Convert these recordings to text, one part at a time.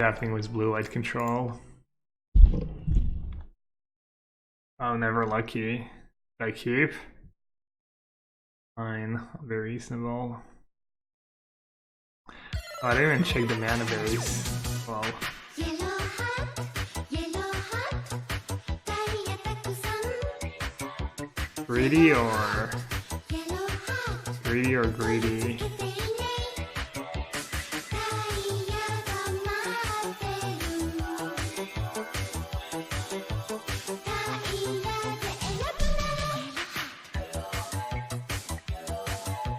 happening with blue-white control. Oh, never lucky. Should I keep? Fine, very reasonable. Oh, I didn't even check the mana base. Well. Greedy or greedy?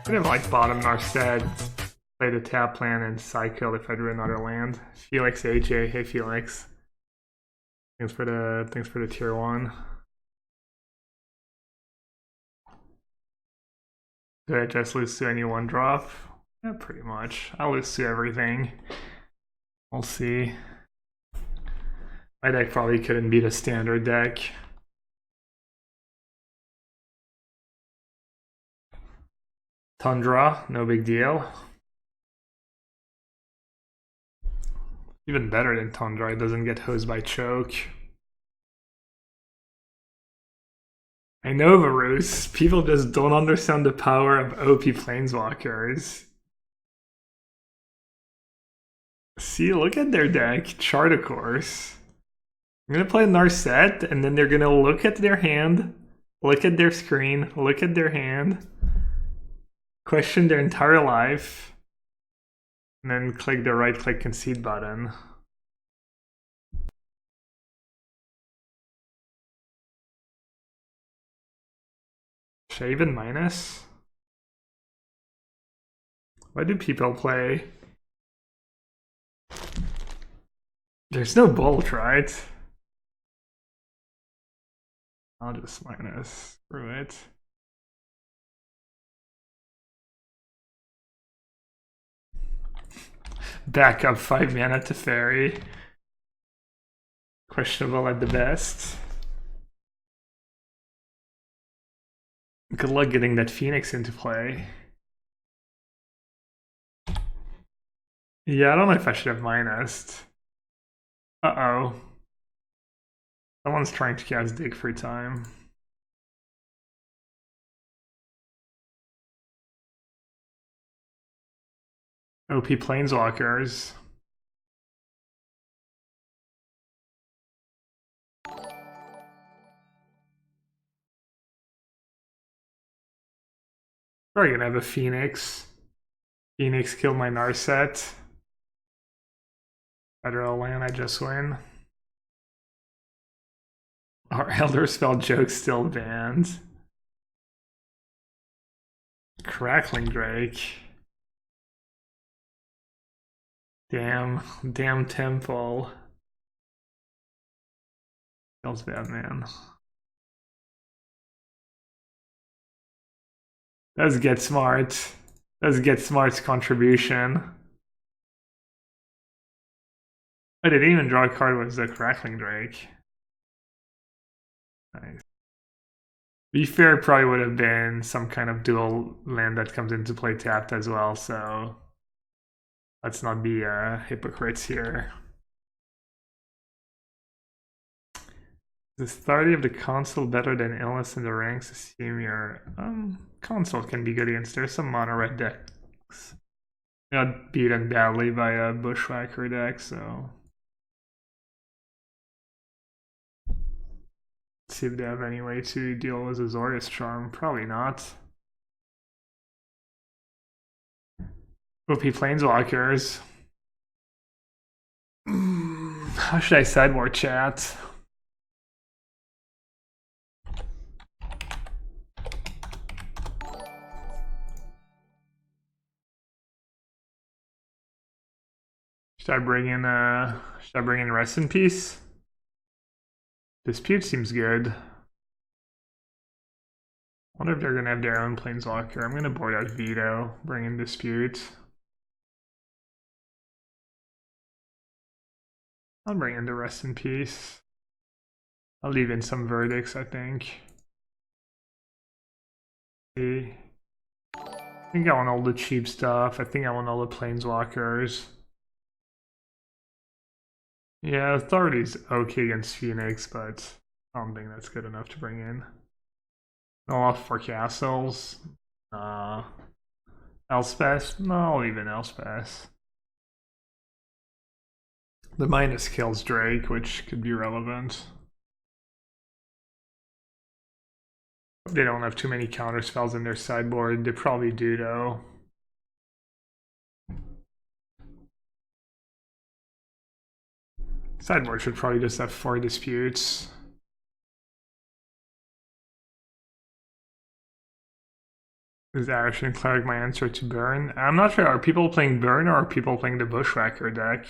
Could have like bottom Narset, play the tap land and cycle if I drew another land. Felix AJ, hey Felix. Thanks for the tier 1. Did I just lose to any one drop? Yeah, pretty much. I'll lose to everything. We'll see. My deck probably couldn't beat a standard deck. Tundra, no big deal. Even better than Tundra, it doesn't get hosed by choke. I know, Varus. People just don't understand the power of OP Planeswalkers. See, look at their deck. Chart a course. I'm gonna play Narset, and then they're gonna look at their hand, look at their screen, look at their hand, question their entire life, and then click the right-click concede button. Should I even minus? Why do people play? There's no bolt, right? I'll just minus. Screw it. Back up 5 mana to Fairy. Questionable at the best. Good luck getting that Phoenix into play. Yeah, I don't know if I should have minused. Uh-oh. Someone's trying to cast Dig for time. OP Planeswalkers. Probably gonna have a Phoenix. Phoenix kill my Narset. Federal land, I just win. Our Elder Spell joke's still banned. Crackling Drake. Damn Temple. Feels bad, man. Let's get smart. Let's get smart's contribution. I didn't even draw a card with the Crackling Drake. Nice. Be fair, probably would have been some kind of dual land that comes into play tapped as well, so let's not be hypocrites here. Is the authority of the console better than illness in the ranks? Assume your console can be good against. There's some mono red decks. Got beaten badly by a Bushwhacker deck, so let's see if they have any way to deal with Azorius Charm. Probably not. OP Planeswalkers. How should I sideboard chat? Should I bring in Rest in Peace? Dispute seems good. Wonder if they're gonna have their own Planeswalker. I'm gonna board out Veto, bring in Dispute. I'll bring in the Rest in Peace. I'll leave in some verdicts, I think. See. I think I want all the cheap stuff. I think I want all the Planeswalkers. Yeah, Authority's okay against Phoenix, but I don't think that's good enough to bring in. No off for castles. Elspeth? No, I'll leave in Elspeth. The minus kills Drake, which could be relevant. They don't have too many counter spells in their sideboard. They probably do, though. Sideboard should probably just have 4 disputes. Is Arishan Cleric my answer to Burn? I'm not sure. Are people playing Burn or are people playing the Bushwhacker deck?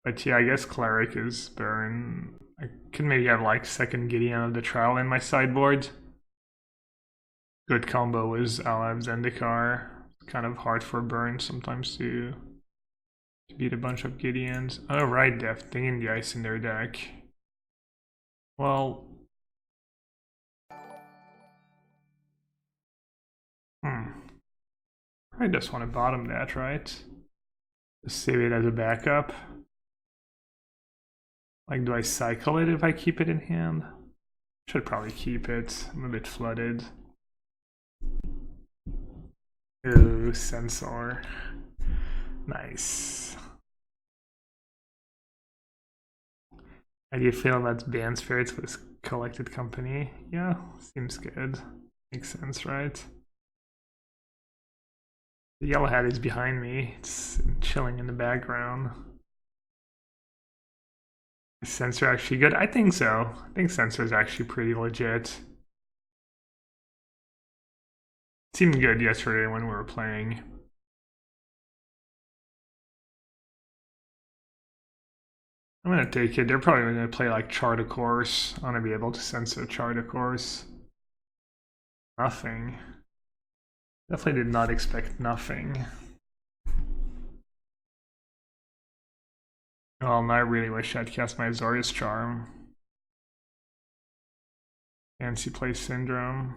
But yeah, I guess Cleric is Burn. I could maybe have like second Gideon of the Trial in my sideboard. Good combo is Alab Zendikar. Kind of hard for Burn sometimes to beat a bunch of Gideons. Oh right, they have Thing in the Ice in their deck. Well, I just want to bottom that, right? Just save it as a backup. Like, do I cycle it if I keep it in hand? Should probably keep it. I'm a bit flooded. Ooh, Sensor. Nice. How do you feel about band spirits for this collected company? Yeah, seems good. Makes sense, right? The yellowhat is behind me. It's chilling in the background. Is Sensor actually good? I think so. I think Sensor is actually pretty legit. It seemed good yesterday when we were playing. I'm gonna take it. They're probably gonna play like Chart a Course. I wanna be able to censor Chart a Course. Nothing. Definitely did not expect nothing. Well, I really wish I'd cast my Azorius Charm. Fancy Play Syndrome.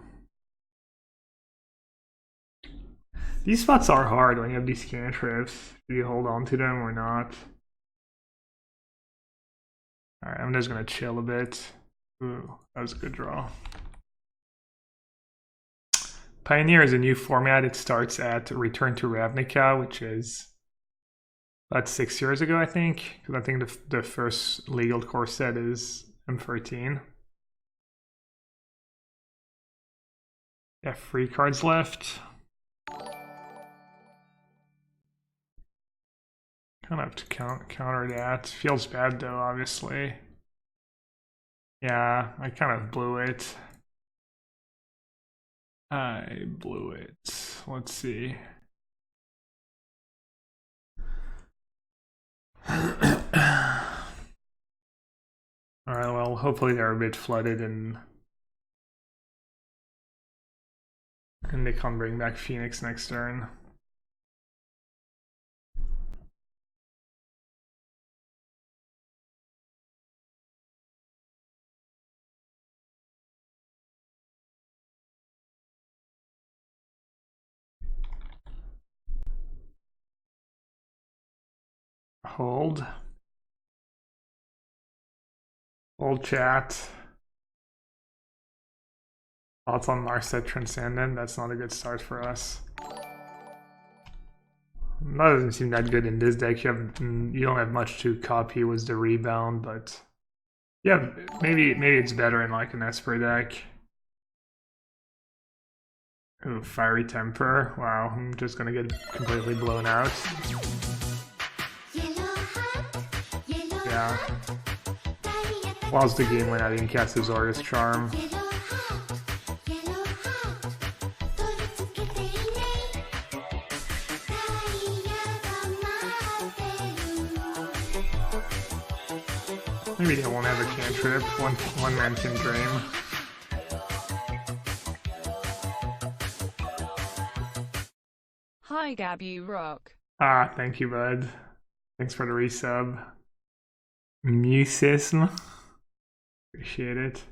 These spots are hard when you have these cantrips. Do you hold on to them or not? Alright, I'm just gonna chill a bit. Ooh, that was a good draw. Pioneer is a new format. It starts at Return to Ravnica, which is about 6 years ago, I think. Because I think the first legal core set is M13. Yeah, 3 cards left. Kind of have to counter that. Feels bad though, obviously. Yeah, I kind of blew it. I blew it. Let's see. Alright, well, hopefully they're a bit flooded and they can't bring back Phoenix next turn. Hold. Hold chat. Thoughts on Narset Transcendent? That's not a good start for us. That doesn't seem that good in this deck. You don't have much to copy with the rebound, but yeah, maybe it's better in like an Esper deck. Ooh, Fiery Temper. Wow, I'm just gonna get completely blown out. Yeah. Lost the game when I didn't cast Azorius Charm. Maybe they won't have a cantrip. One man can dream. Hi Gab, you rock. Ah, thank you, bud. Thanks for the resub. Musism. Appreciate it.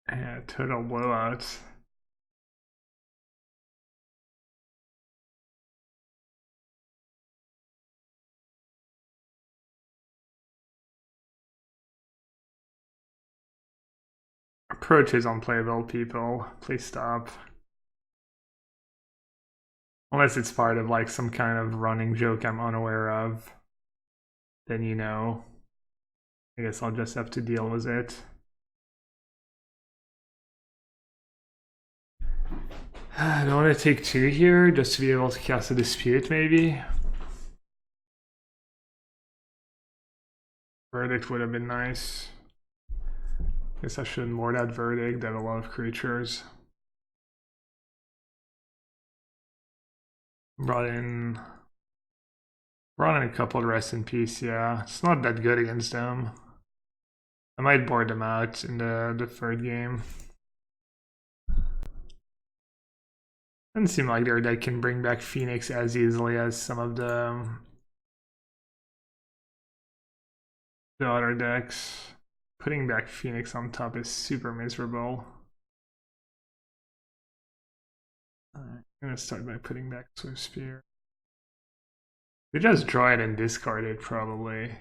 Yeah, total blowouts. Approach is unplayable, people. Please stop. Unless it's part of like some kind of running joke I'm unaware of. Then you know. I guess I'll just have to deal with it. I don't want to take 2 here, just to be able to cast a dispute, maybe. Verdict would have been nice. Guess I shouldn't more that verdict. They have a lot of creatures. Brought in a couple of rest in peace, yeah. It's not that good against them. I might board them out in the third game. Doesn't seem like their deck can bring back Phoenix as easily as some of the other decks. Putting back Phoenix on top is super miserable. I'm gonna start by putting back Swift Spear. We just draw it and discard it, probably.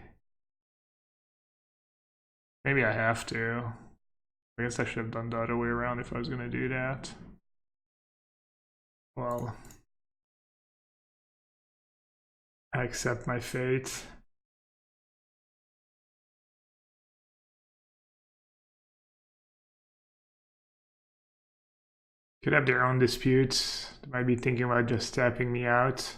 Maybe I have to. I guess I should have done the other way around if I was gonna do that. Well, I accept my fate. Could have their own disputes. They might be thinking about just tapping me out.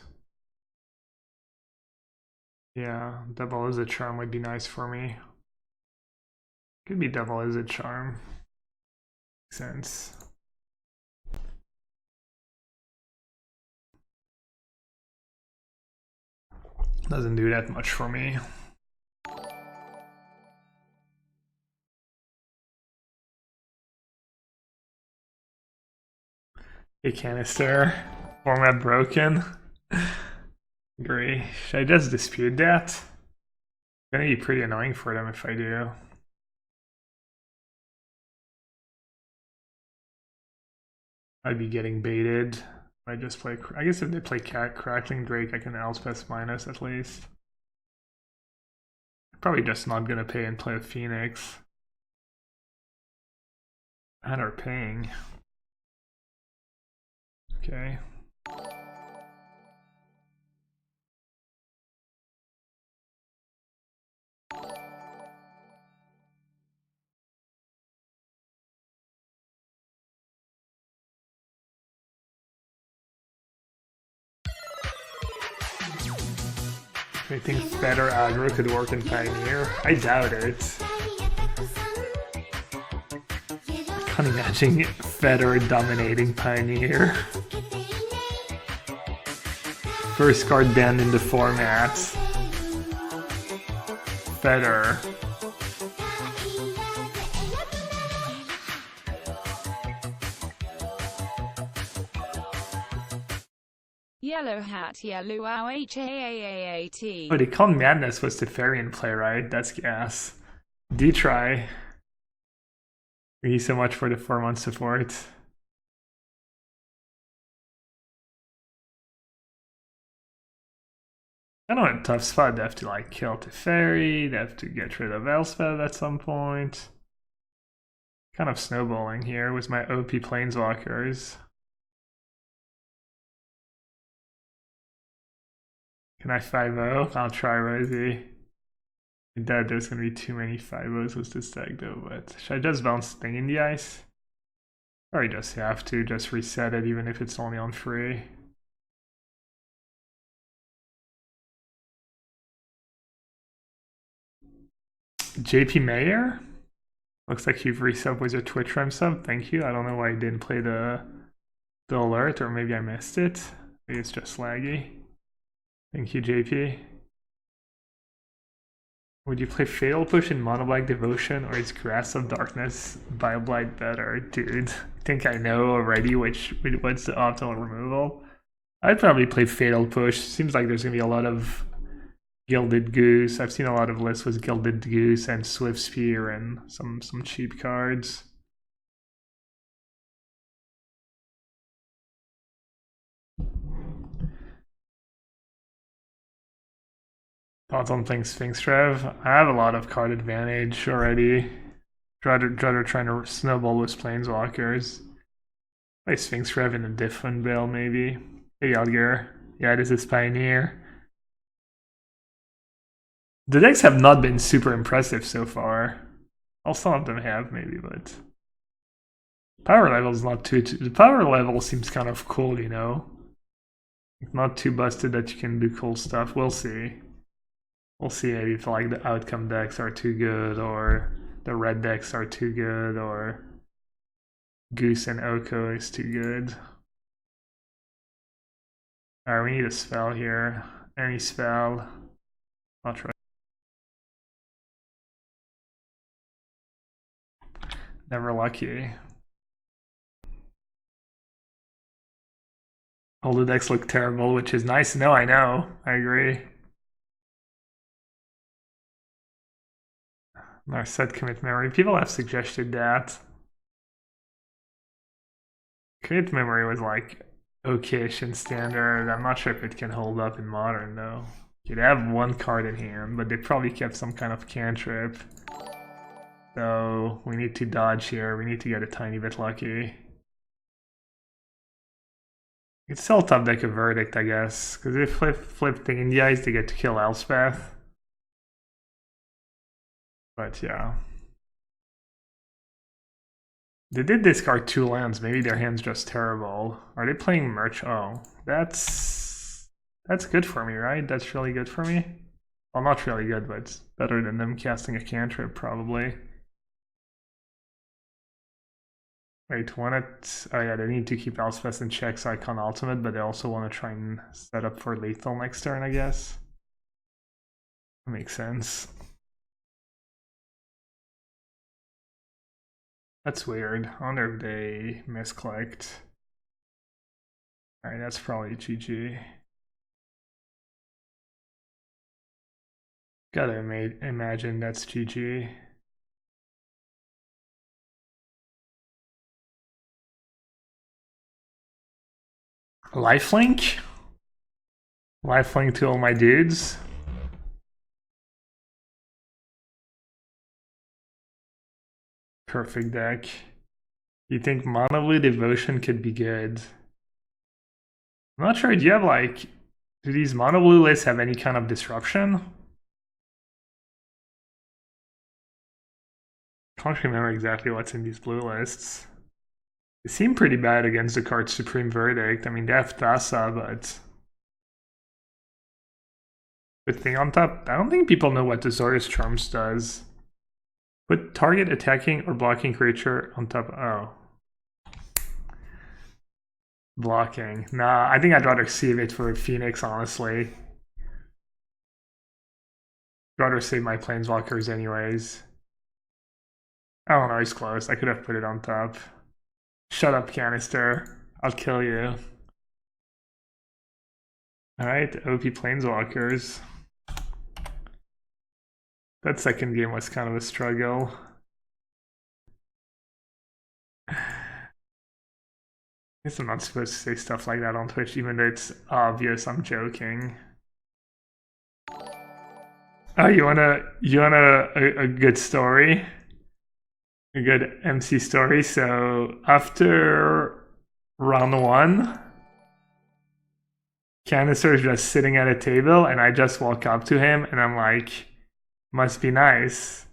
Yeah, double as a charm would be nice for me. Could be double as a charm. Makes sense. Doesn't do that much for me. A canister. Format broken. Agree. Should I just dispute that? It's gonna be pretty annoying for them if I do. I'd be getting baited. I just play. I guess if they play Crackling Drake, I can Elspeth minus at least. Probably just not gonna pay and play a Phoenix. And are paying. Okay. I think better aggro could work in Pioneer. I doubt it. I can't imagine Feder dominating Pioneer. First card banned in the format. Feder. Yellowhat, yellowhat. Oh, they called Madness was the Teferian play, right? That's gas. D-try. Thank you so much for the 4-month support. I know in a tough spot they have to like kill Teferi, they have to get rid of Elspeth at some point. Kind of snowballing here with my OP Planeswalkers. Can I 5-0? I'll try, Rosie. I doubt there's gonna be too many 5-0s with this deck though, but should I just bounce Thing in the Ice? Or I just have to just reset it even if it's only on free. JP Mayer? Looks like you've resubbed with your Twitch Prime sub. Thank you. I don't know why I didn't play the alert, or maybe I missed it. Maybe it's just laggy. Thank you, JP. Would you play Fatal Push in Mono Black Devotion, or is Grasp of Darkness Bioblight better? Dude, I think I know already what's the optimal removal. I'd probably play Fatal Push. Seems like there's gonna be a lot of Gilded Goose. I've seen a lot of lists with Gilded Goose and Swift Spear and some cheap cards. Thoughts on playing Sphinx Trev? I have a lot of card advantage already. Drutter trying to snowball with planeswalkers. Play Sphinx Rev in a different build, maybe. Hey, Alger. Yeah, this is Pioneer. The decks have not been super impressive so far. Well, some of them have, maybe, but... Power level is not too... The power level seems kind of cool, you know? Not too busted that you can do cool stuff. We'll see. We'll see maybe if like the outcome decks are too good, or the red decks are too good, or Goose and Oko is too good. Alright, we need a spell here. Any spell. I'll try. Never lucky. All the decks look terrible, which is nice. No, I know. I agree. Our set commit memory. People have suggested that. Commit memory was like okayish in standard. I'm not sure if it can hold up in modern though. You'd have one card in hand, but they probably kept some kind of cantrip. So we need to dodge here. We need to get a tiny bit lucky. It's still top deck a verdict, I guess, because if flip the Indies, they get to kill Elspeth. But yeah. They did discard 2 lands. Maybe their hand's just terrible. Are they playing Merch? Oh, that's good for me, right? That's really good for me. Well, not really good, but it's better than them casting a cantrip, probably. Wait, oh yeah, they need to keep Elspeth in check so I can't ultimate, but they also want to try and set up for lethal next turn, I guess. That makes sense. That's weird. I wonder if they misclicked. Alright, that's probably GG. Gotta imagine that's GG. Lifelink? Lifelink to all my dudes. Perfect deck. You think Mono Blue Devotion could be good? I'm not sure. Do you have like... Do these Mono Blue lists have any kind of disruption? Can't remember exactly what's in these blue lists. They seem pretty bad against the card Supreme Verdict. I mean, they have Thassa, but... Good thing on top. I don't think people know what the Zorus Charms does. Put target attacking or blocking creature on top. Oh. Blocking. Nah, I think I'd rather save it for Phoenix, honestly. I'd rather save my Planeswalkers anyways. Oh no, he's close. I could have put it on top. Shut up, Canister. I'll kill you. Alright, OP Planeswalkers. That second game was kind of a struggle. I guess I'm not supposed to say stuff like that on Twitch, even though it's obvious I'm joking. Oh, you want a good story? A good MC story? So after round 1, Canister is just sitting at a table and I just walk up to him and I'm like, must be nice.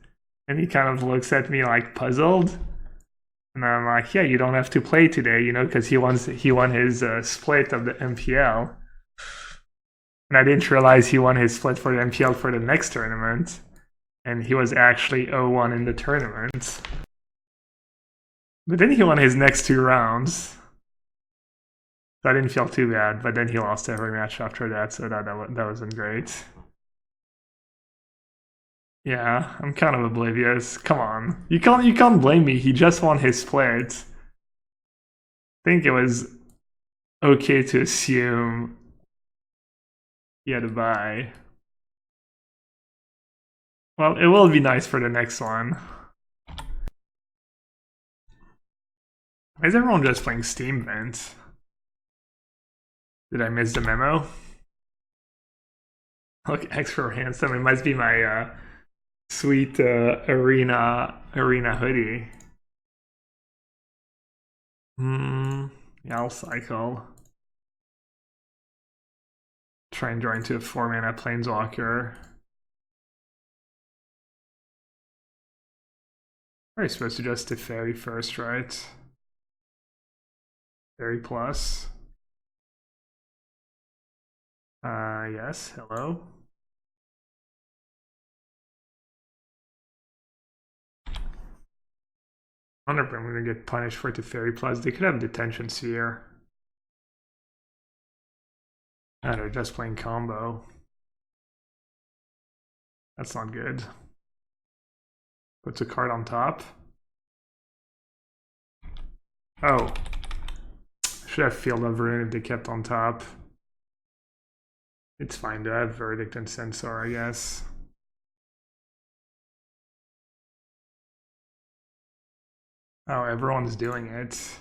And he kind of looks at me like puzzled. And I'm like, yeah, you don't have to play today, you know, because he won his split of the MPL. And I didn't realize he won his split for the MPL for the next tournament. And he was actually 0-1 in the tournament. But then he won his next 2 rounds. So I didn't feel too bad, but then he lost every match after that, so that wasn't great. Yeah, I'm kind of oblivious. Come on. You can't blame me. He just won his split. I think it was okay to assume he had a bye. Well, it will be nice for the next one. Why is everyone just playing Steam Vent? Did I miss the memo? Look, extra handsome. It must be my Sweet arena hoodie. Yeah, I'll cycle. Try and draw into a 4-mana planeswalker. Are you supposed to just do fairy first, right? Fairy plus. Yes, hello. I wonder if I'm gonna get punished for the fairy plus. They could have detention sphere. Oh, they're just playing combo. That's not good. Puts a card on top. Oh. Should have Field of Ruin if they kept on top. It's fine to have Verdict and Censor, I guess. Oh, everyone's doing it.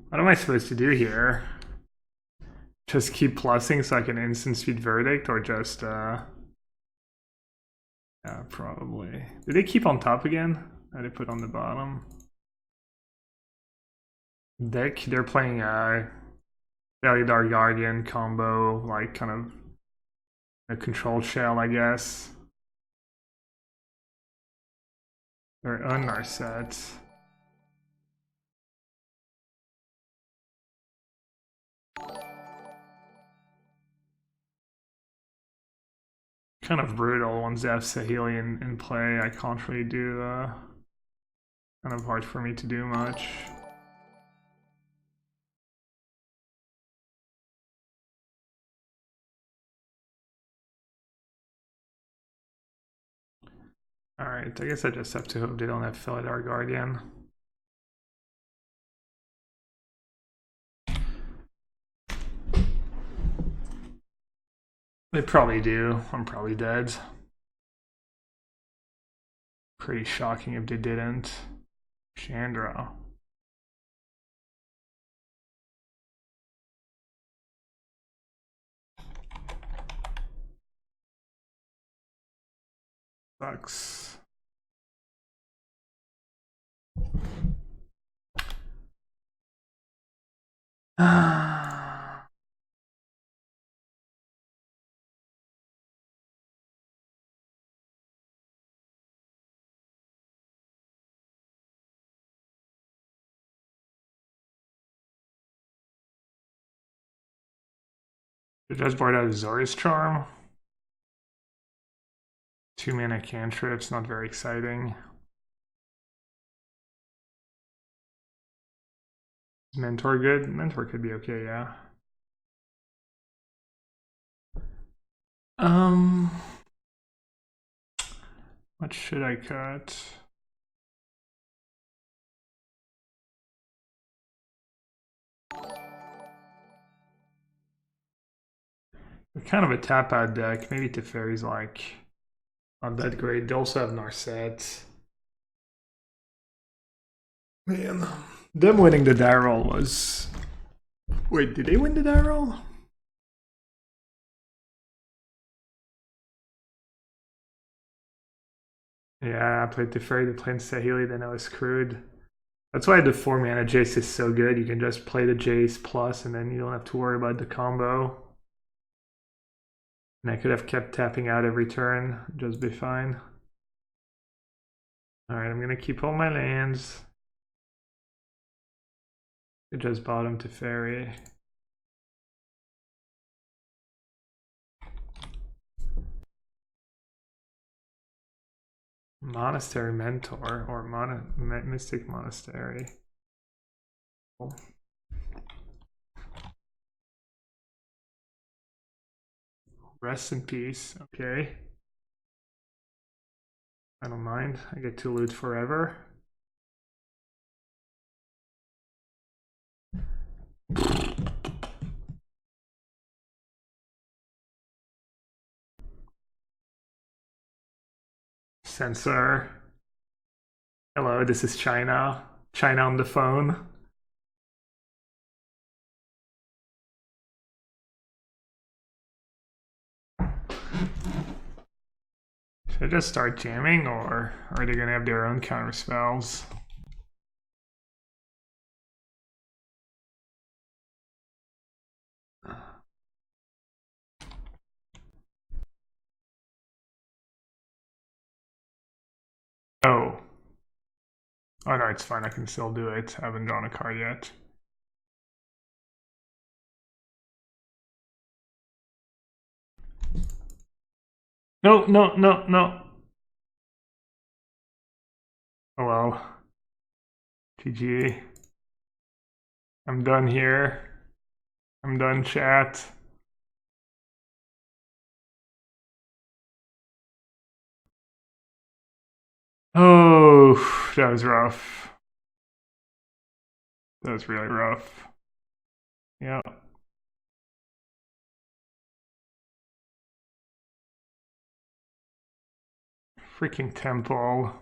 What am I supposed to do here? Just keep plussing so I can instant speed Verdict, or just, yeah, probably. Did they keep on top again? Or did they put on the bottom? Deck, they're playing Dark Guardian combo, like kind of a control shell, I guess. They're on our set. Kind of brutal once they have Sahili in play. I can't really do, kind of hard for me to do much. Alright, I guess I just have to hope they don't have Felidar Guardian. They probably do. I'm probably dead. Pretty shocking if they didn't. Chandra. Sucks. The judge board has Zori's Charm. 2-mana cantrips, not very exciting. Mentor good? Mentor could be okay, yeah. What should I cut? They're kind of a tap out deck. Maybe Teferi's like not that great. They also have Narset. Man, them winning the die roll was. Wait, did they win the die roll? Yeah, I played Teferi, they played Sahili, then I was screwed. That's why the 4-mana Jace is so good. You can just play the Jace plus, and then you don't have to worry about the combo. And I could have kept tapping out every turn, just be fine. Alright, I'm gonna keep all my lands. I just bottom to Fairy. Monastery Mentor, or Mystic Monastery. Cool. Rest in peace, okay. I don't mind, I get to loot forever. Censor. Hello, this is China. China on the phone. Should I just start jamming, or are they gonna have their own counter spells? Oh. Oh no, it's fine. I can still do it. I haven't drawn a card yet. No, no, no, no. Oh well. GG. I'm done here. I'm done, chat. Oh, that was rough. That was really rough. Yeah. Freaking temple.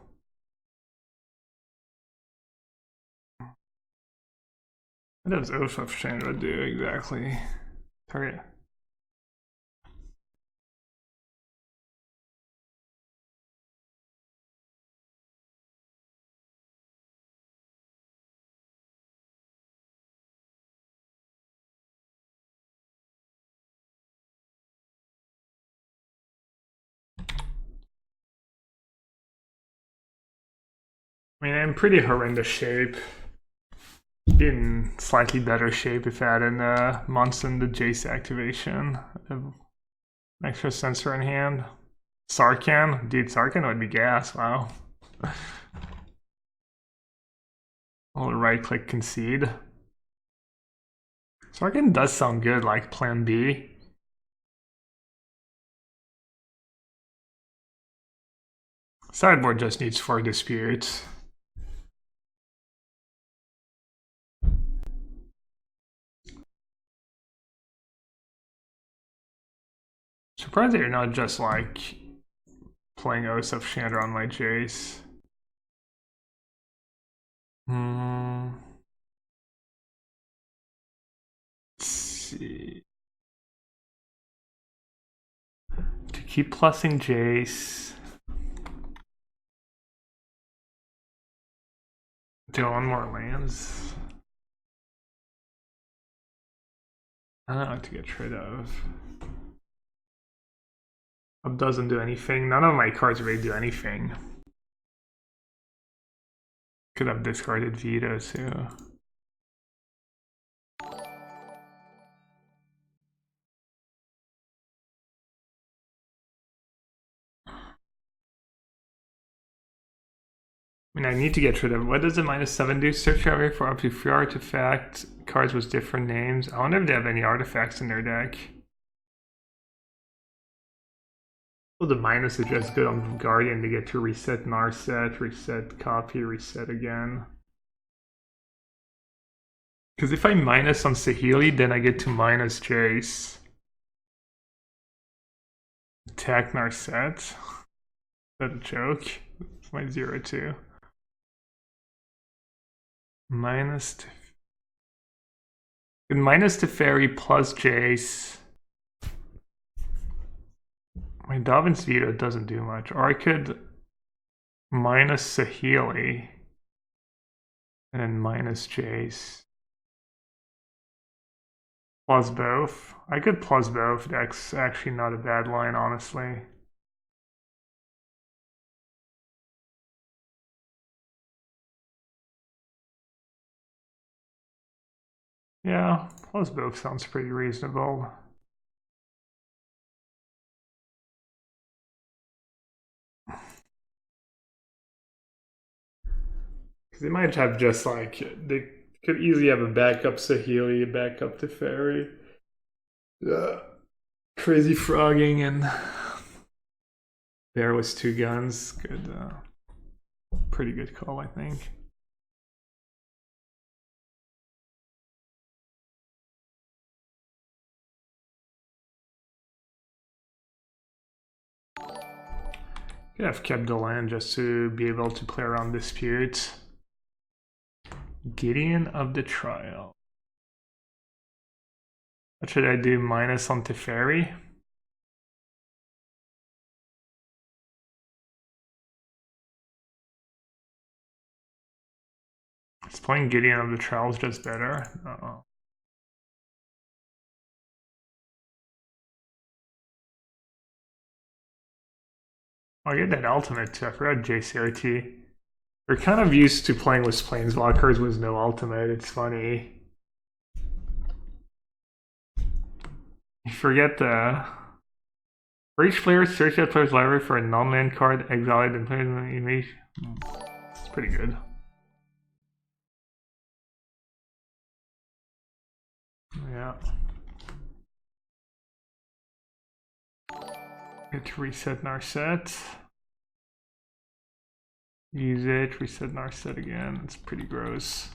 What does Oath of Chandra do exactly? Sorry. I mean, I'm pretty horrendous shape. Be in slightly better shape if I had an Monson the Jace activation. An extra sensor in hand. Sarkhan? Dude, Sarkhan would be gas, wow. I'll right click concede. Sarkhan does sound good, like plan B. Sideboard just needs 4 disputes. Surprised that you're not just like playing Oath of Chandra on my Jace. Let's see. To keep plussing Jace. Do one more lands. I don't know what to get rid of. Up doesn't do anything. None of my cards really do anything. Could have discarded Veto too. I mean, I need to get rid of. What does the -7 do? Search area for up to 3 artifact cards with different names. I wonder if they have any artifacts in their deck. Well, the minus is just good on Guardian to get to reset Narset, reset copy, reset again. Because if I minus on Saheeli, then I get to minus Jace. Attack Narset. Is that a joke? It's my 0-2. Minus Teferi plus Jace. My Dobbin's Veto doesn't do much. Or I could minus Saheeli and then minus Jace. Plus both. I could plus both. That's actually not a bad line, honestly. Yeah, plus both sounds pretty reasonable. Because they might have just like, they could easily have a backup Saheeli, a backup Teferi. Crazy frogging and there was 2 guns. Good, pretty good call, I think. Could have kept the land just to be able to play around disputes. Gideon of the Trial. What should I do? Minus on Teferi? Is playing Gideon of the Trials just better? Uh-oh. Oh, I get that ultimate too. I forgot JCRT. We're kind of used to playing with Planeswalkers with no ultimate. It's funny. You forget the... For each player, search that player's library for a non-land card, exile it, and play it in the image. It's pretty good. Yeah. Get to reset Narset. Use it, reset Narset again. It's pretty gross.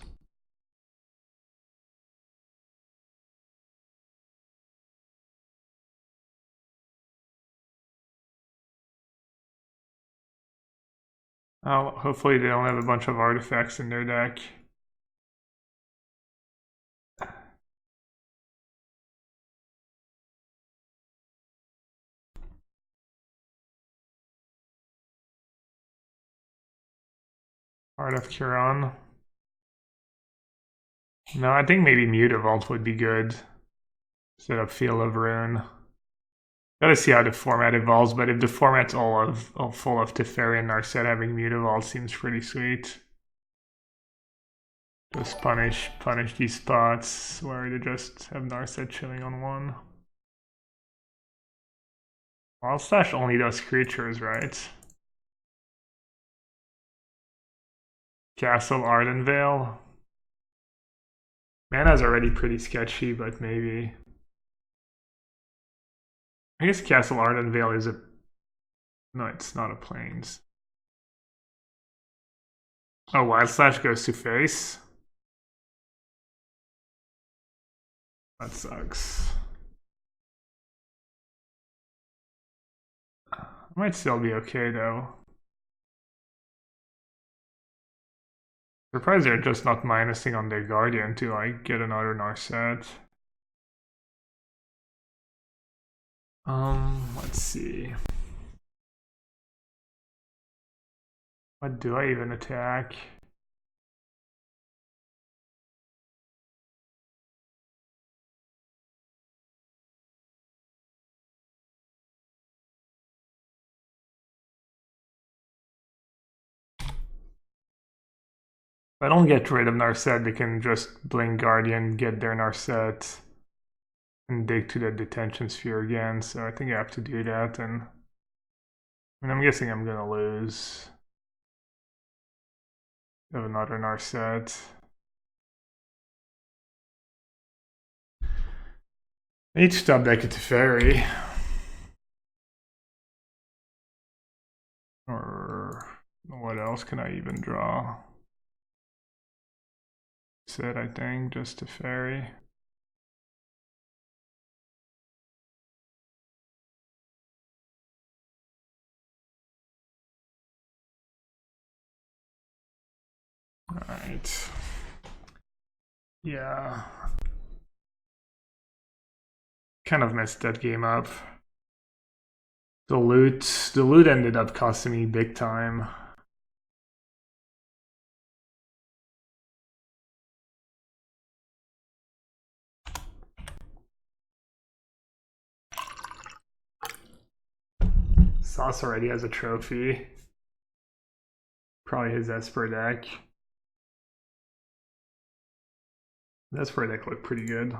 Oh, hopefully they don't have a bunch of artifacts in their deck. Heart of Curon. No, I think maybe Mutavault would be good. Instead of Field of Ruin. Gotta see how the format evolves, but if the format's all full of Teferi and Narset, having Mutavault seems pretty sweet. Just punish these spots where they just have Narset chilling on one. Wild Slash only does creatures, right? Castle Ardenvale. Mana's already pretty sketchy, but maybe. I guess Castle Ardenvale is a... No, it's not a plains. Oh, Wild Slash goes to face? That sucks. Might still be okay, though. Surprised they're just not minusing on their Guardian to, like, get another Narset. Let's see. What do I even attack? If I don't get rid of Narset, they can just blink Guardian, get their Narset, and dig to the detention sphere again. So I think I have to do that. And I mean, I'm guessing I'm gonna lose. Have another Narset. I need to stop back at the ferry. Or what else can I even draw? Set, I think, just a ferry. Alright. Yeah. Kind of messed that game up. The loot ended up costing me big time. Sauce already has a trophy. Probably his Esper deck. The Esper deck looked pretty good.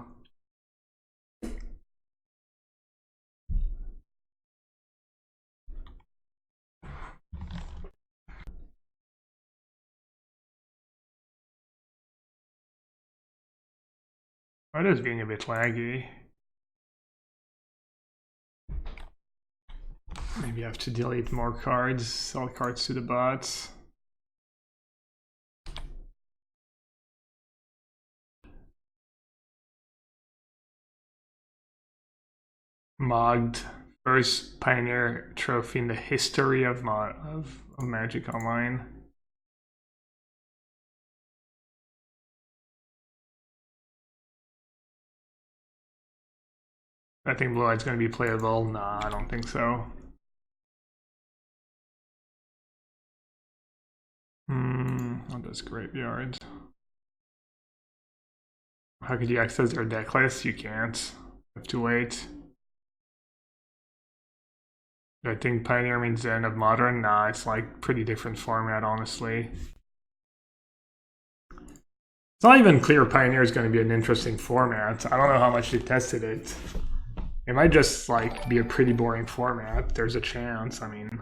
It is being a bit laggy. Maybe I have to delete more cards, sell cards to the bots. Mogged. First Pioneer trophy in the history of Magic Online. I think Blue Eye's going to be playable. Nah, I don't think so. What does Graveyard? How could you access their deck list? You can't. You have to wait. Do I think Pioneer means the end of Modern? Nah, it's like pretty different format, honestly. It's not even clear Pioneer is going to be an interesting format. I don't know how much they tested it. It might just like be a pretty boring format. There's a chance. I mean,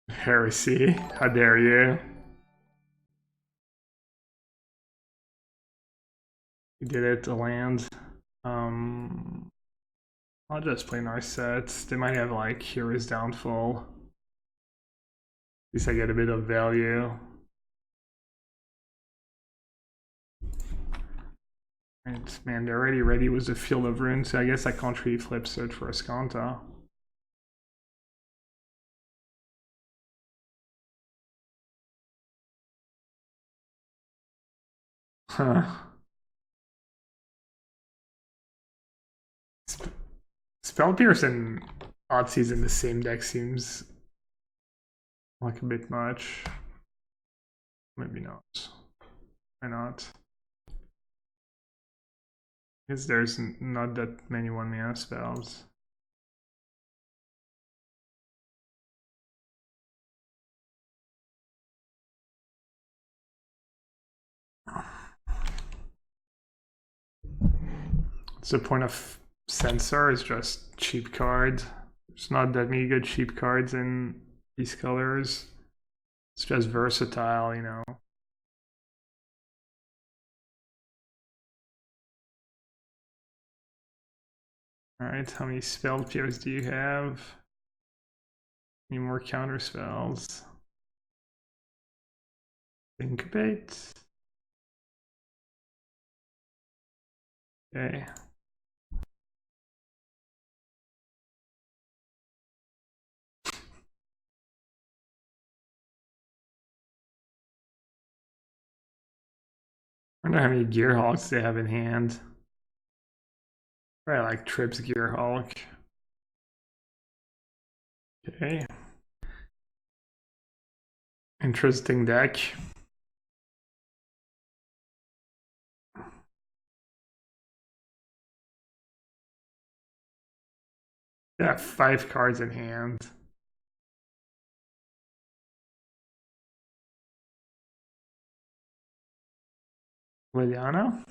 heresy. How dare you? You did it to land. I'll just play Narset. They might have like Hero's Downfall. At least I get a bit of value. Right, man, they're already ready with the Field of Runes, so I guess I can't really flip search for a Skanta. Huh. Spell Pierce and Oddseize in the same deck seems like a bit much. Maybe not. Why not? Because there's not that many 1-mana spells. What's the point of Censor? It's just cheap cards. There's not that many good cheap cards in these colors. It's just versatile, you know. Alright, how many spell pierce do you have? Any more counter spells? Incubate? Okay. I wonder how many Gearhulks they have in hand. Probably like Trips Gearhulk. Okay. Interesting deck. Yeah, 5 cards in hand. Liliana?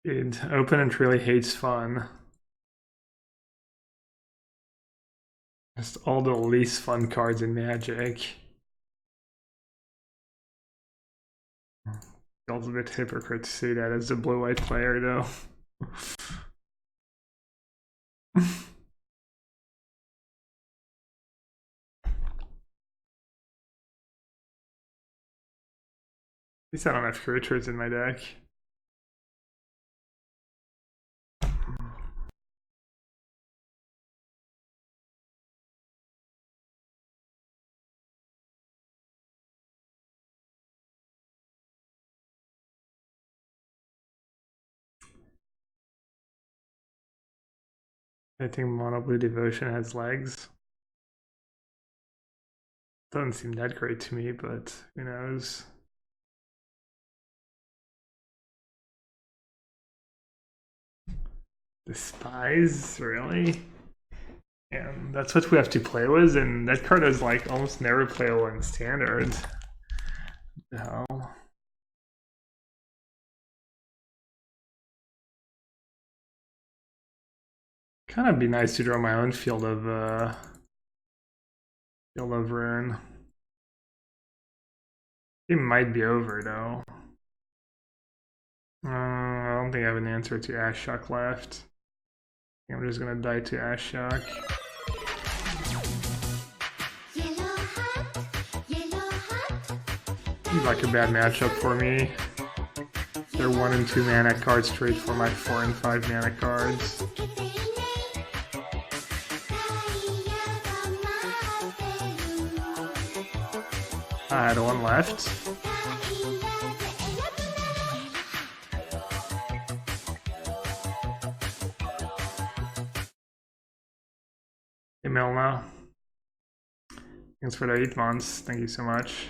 Dude, opponent really hates fun. Just all the least fun cards in Magic. Feels a bit hypocrite to say that as a blue-white player, though. At least I don't have creatures in my deck. I think Mono Blue Devotion has legs. Doesn't seem that great to me, but who knows? Despise, really? And that's what we have to play with, and that card is like almost never playable in Standard. What the hell? Kind of be nice to draw my own Field of Ruin. It might be over though. I don't think I have an answer to Ashok left. I'm just gonna die to Ashok. Seems like a bad matchup for me. They're 1 and 2 mana cards straight for my 4 and 5 mana cards. I had 1 left. Email now. Thanks for the 8 months. Thank you so much.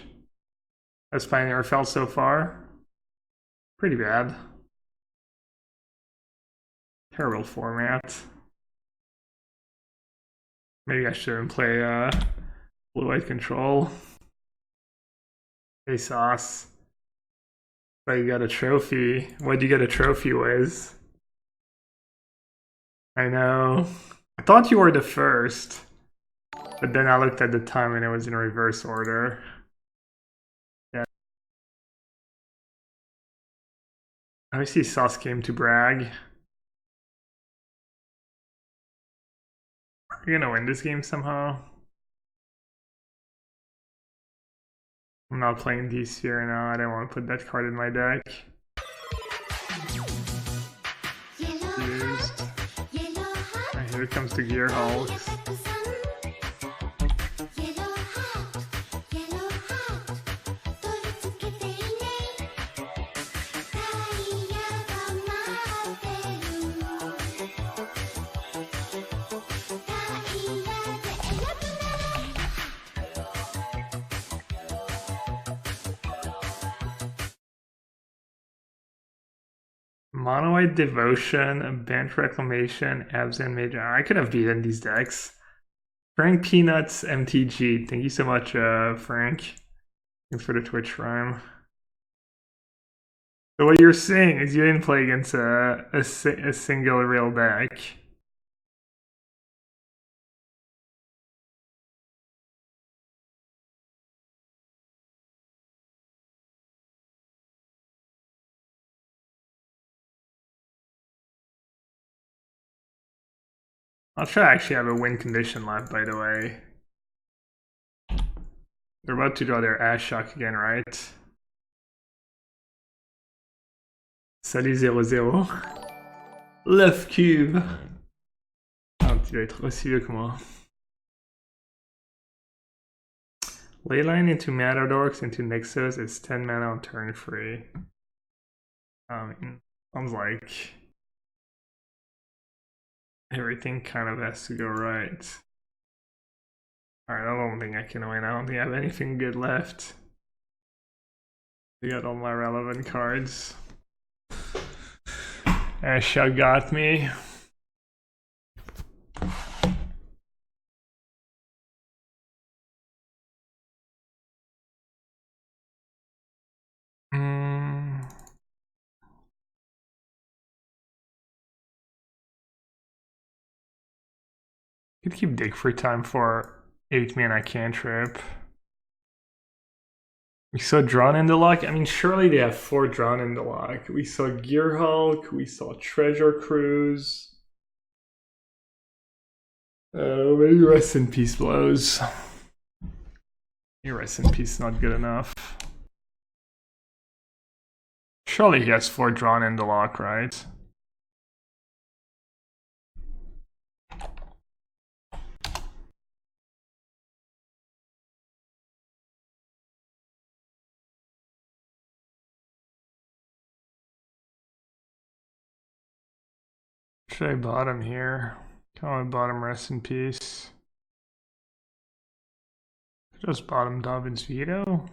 How's Pioneer felt so far? Pretty bad. Terrible format. Maybe I shouldn't play blue-white control. Hey, Sauce. But you got a trophy. What'd you get a trophy with? I know. I thought you were the first. But then I looked at the time and it was in reverse order. Yeah. I see Sauce came to brag. Are you gonna win this game somehow? I'm not playing D-Sphere now. I don't want to put that card in my deck. Used. And here comes the Gear Hulks. Mono White Devotion, Bent Reclamation, Absent Major. I could have beaten these decks. Frank Peanuts MTG. Thank you so much, Frank. Thanks for the Twitch rhyme. So what you're saying is you didn't play against a single real deck. I'll try to actually have a win condition left, by the way. They're about to draw their Ash Shock again, right? Salut 0-0. Left cube. Ah, tu vas être aussi vieux que moi. Leyline into Matadorks into Nixos is 10 mana on turn 3. Sounds like everything kind of has to go right. Alright, I don't think I can win. I don't think I have anything good left. I got all my relevant cards. Asha got me. Could keep Dig for time for 8 mana cantrip. We saw Drawn in the Lock. I mean, surely they have 4 Drawn in the Lock. We saw Gear Hulk. We saw Treasure Cruise. Maybe Rest in Peace blows. Maybe Rest in Peace is not good enough. Surely he has 4 Drawn in the Lock, right? Should I bottom here? Come on, bottom Rest in Peace. Just bottom Dobbin's Veto.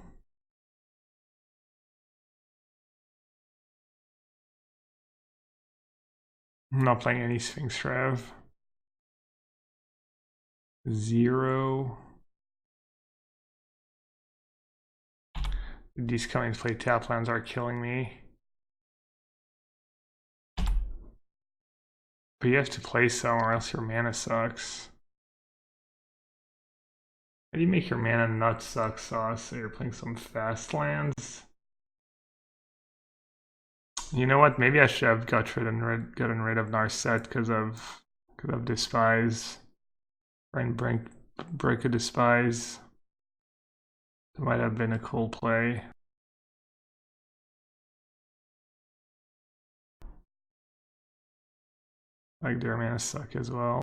I'm not playing any Sphinx Rev. 0. These coming to play tap lands are killing me. But you have to play some or else your mana sucks. How do you make your mana not suck, Sauce? So you're playing some fast lands? You know what? Maybe I should have gotten rid of Narset because of Despise. And break a Despise. That might have been a cool play. Like their mana suck as well.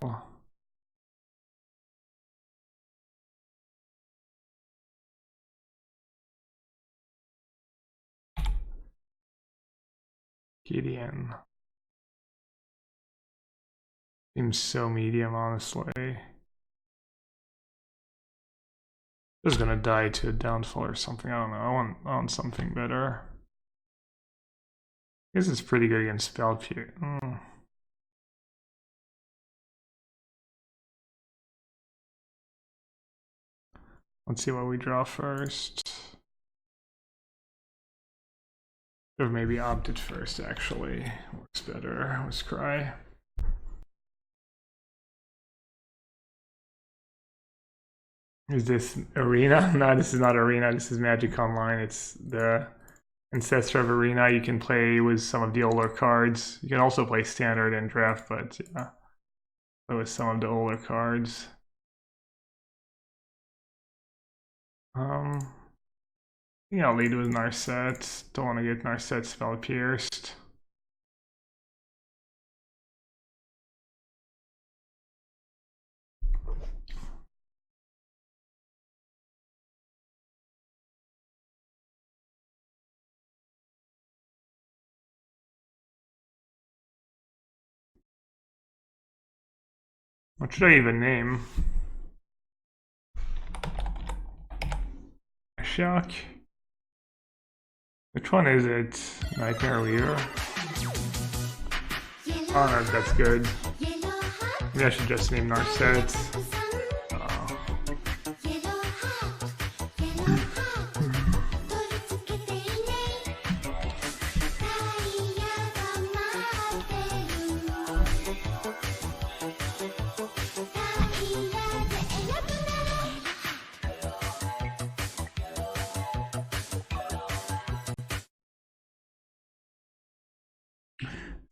Gideon. Seems so medium, honestly. Just gonna die to a downfall or something. I don't know. I want something better. I guess it's pretty good against spell peer. Let's see what we draw first. Or maybe opted first, actually. Works better. Let's cry. Is this Arena? No, this is not Arena. This is Magic Online. It's the Ancestor of Arena. You can play with some of the older cards. You can also play Standard and Draft, but yeah, play with some of the older cards. Yeah, I'll lead with Narset. Don't want to get Narset spell pierced. What should I even name? A shock. Which one is it? Nightmare Weaver? Oh no, that's good. Maybe I should just name Narset.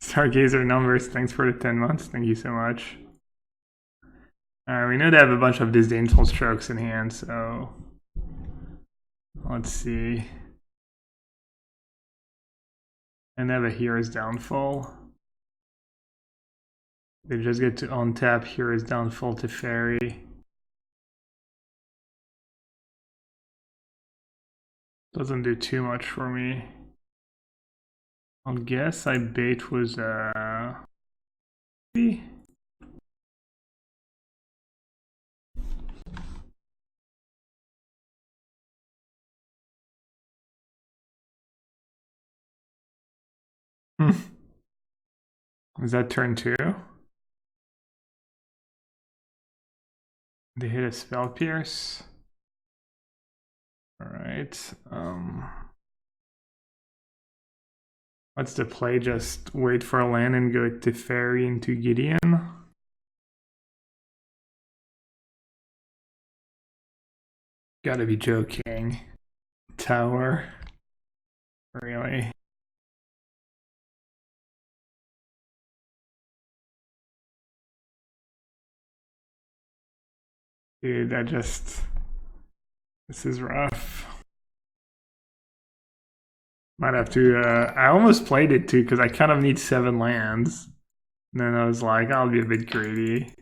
Stargazer numbers, thanks for the 10 months. Thank you so much. We know they have a bunch of disdainful strokes in hand, so let's see. And they have a Hero's Downfall. They just get to untap Hero's Downfall to Fairy. Doesn't do too much for me. I'll guess I bait was Is that turn 2? They hit a spell pierce. Alright. What's the play? Just wait for a land and go to Fairy into Gideon? Gotta be joking. Tower. Really? Dude, this is rough. Might have to, I almost played it too, because I kind of need 7 lands. And then I was like, I'll be a bit greedy.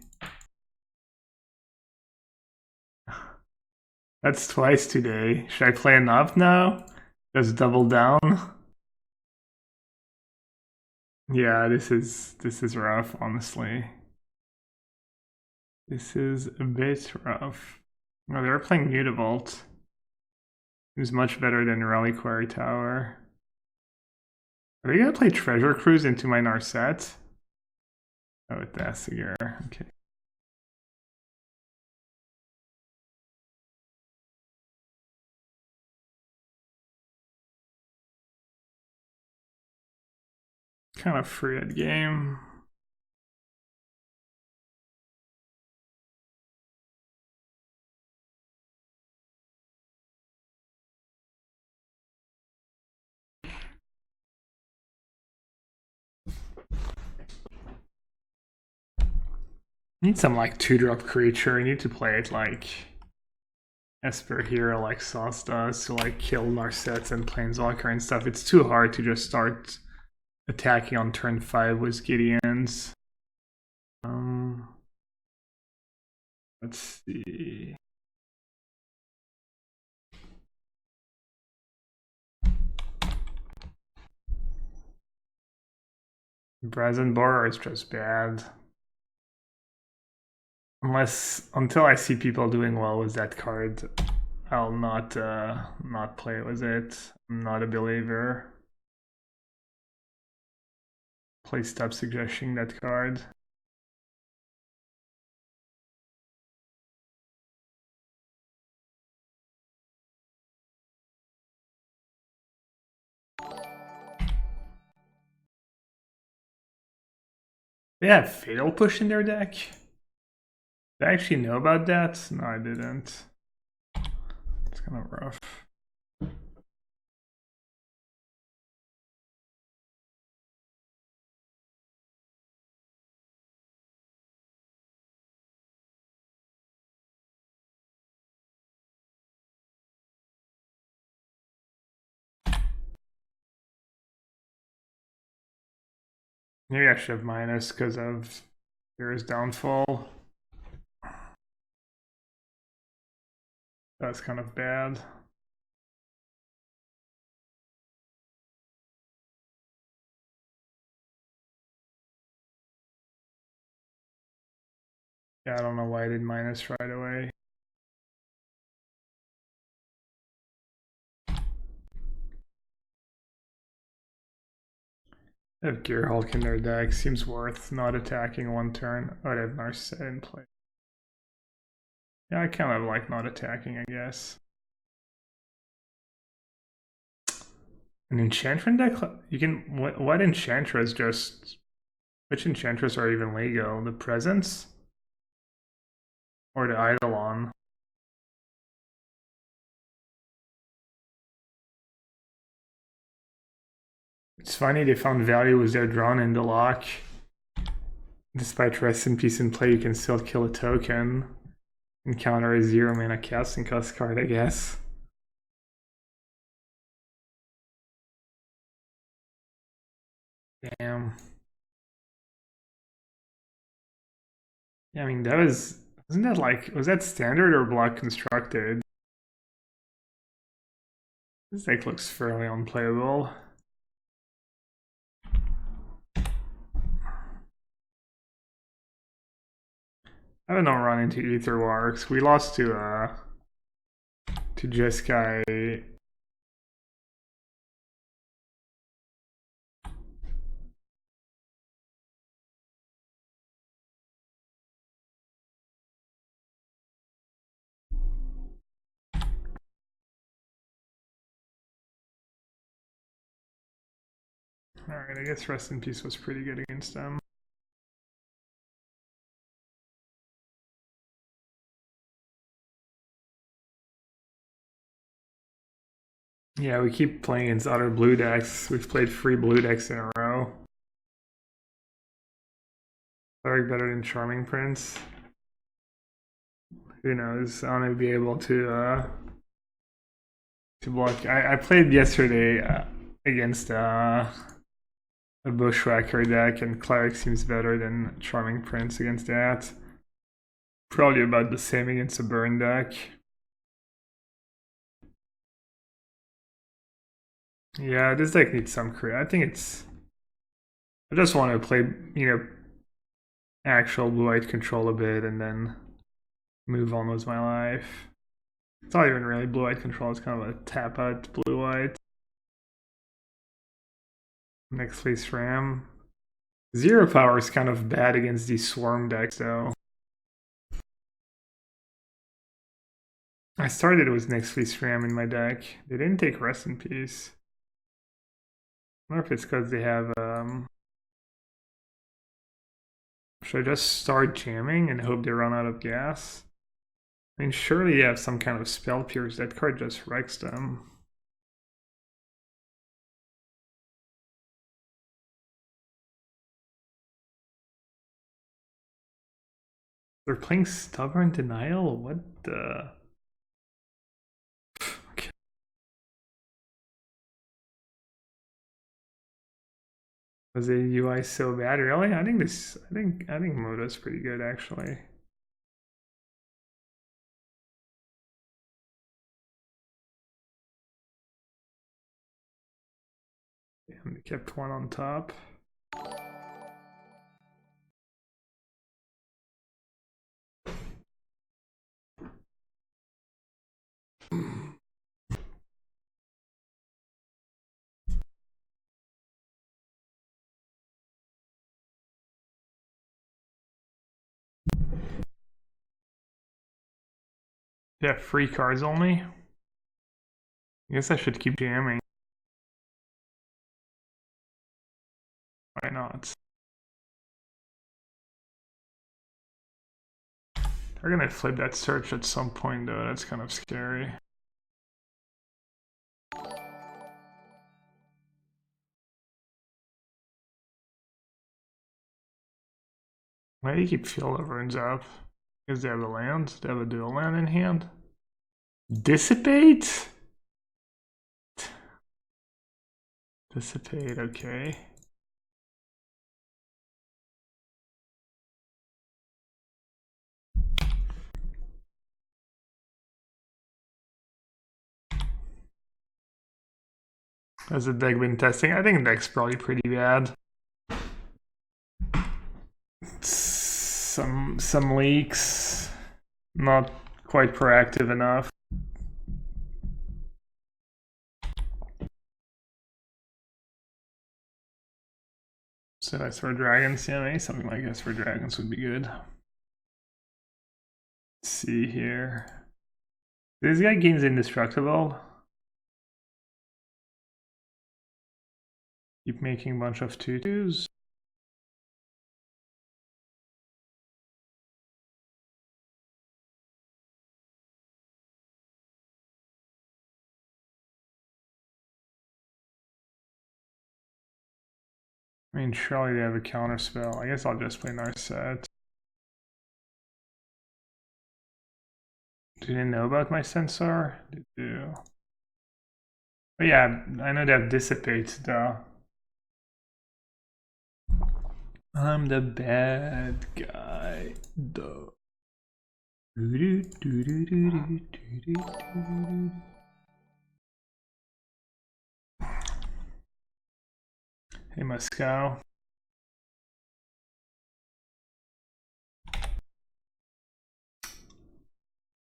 That's twice today. Should I play enough now? Just double down? Yeah, this is rough, honestly. This is a bit rough. Oh, they're playing Mutavault. Who's much better than Reliquary Tower. Are they gonna play Treasure Cruise into my Narset? Oh, with Dassiger. Okay. Kind of free at game. Need some like 2-drop creature. You need to play it like Esper Hero, like Sauce does, to like kill Narsets and Planeswalker and stuff. It's too hard to just start attacking on turn 5 with Gideons. Let's see. Brazen Borer is just bad. Until I see people doing well with that card, I'll not play with it. I'm not a believer. Please stop suggesting that card. They have Fatal Push in their deck? Did I actually know about that? No, I didn't. It's kind of rough. Maybe I should have minus because of Hero's Downfall. That's kind of bad. Yeah, I don't know why I did minus right away. They have Gearhulk in their deck. Seems worth not attacking one turn. Oh, they have Narset in play. Yeah, I kind of like not attacking, I guess. An Enchantress deck? You can. What Enchantress just. Which Enchantress are even legal? The Presence? Or the Eidolon? It's funny they found value with their drawn in the lock. Despite Rest in Peace in play, you can still kill a token and counter a 0-mana casting cost card, I guess. Damn. Yeah, I mean, that was... Wasn't that like... Was that standard or block constructed? This deck looks fairly unplayable. I haven't run into Ether Warks. We lost to Jeskai. Alright, I guess Rest in Peace was pretty good against them. Yeah, we keep playing against other blue decks. We've played 3 blue decks in a row. Very better than Charming Prince. Who knows? I want to be able to block. I played yesterday against a Bushwhacker deck, and Cleric seems better than Charming Prince against that. Probably about the same against a Burn deck. Yeah, this deck needs some create. I think it's... I just want to play, actual blue-white control a bit and then move on with my life. It's not even really blue-white control, it's kind of a tap-out blue-white. Next face Ram. 0 power is kind of bad against these swarm decks, though. I started with next face Ram in my deck. They didn't take Rest in Peace. I wonder if it's because they have... Should I just start jamming and hope they run out of gas? I mean, surely you have some kind of spell pierce. That card just wrecks them. They're playing Stubborn Denial? What the... Okay. Was the UI so bad? Really? I think Moto's pretty good, actually. Damn, they kept one on top. Yeah, free cards only. I guess I should keep jamming. Why not? They're gonna flip that search at some point though, that's kind of scary. Why do you keep field overruns up? Because they have a land? They have a dual land in hand? Dissipate? Dissipate, okay. Has the deck been testing? I think the deck's probably pretty bad. Some leaks. Not quite proactive enough. Should I throw dragons? Yeah, maybe something like this for dragons would be good. Let's see here. This guy gains indestructible. Keep making a bunch of 2/2s. I mean, surely they have a counter spell. I guess I'll just play Narset. Do they know about my sensor? They do. But yeah, I know they have Dissipate though. I'm the bad guy though. Hey, Moscow.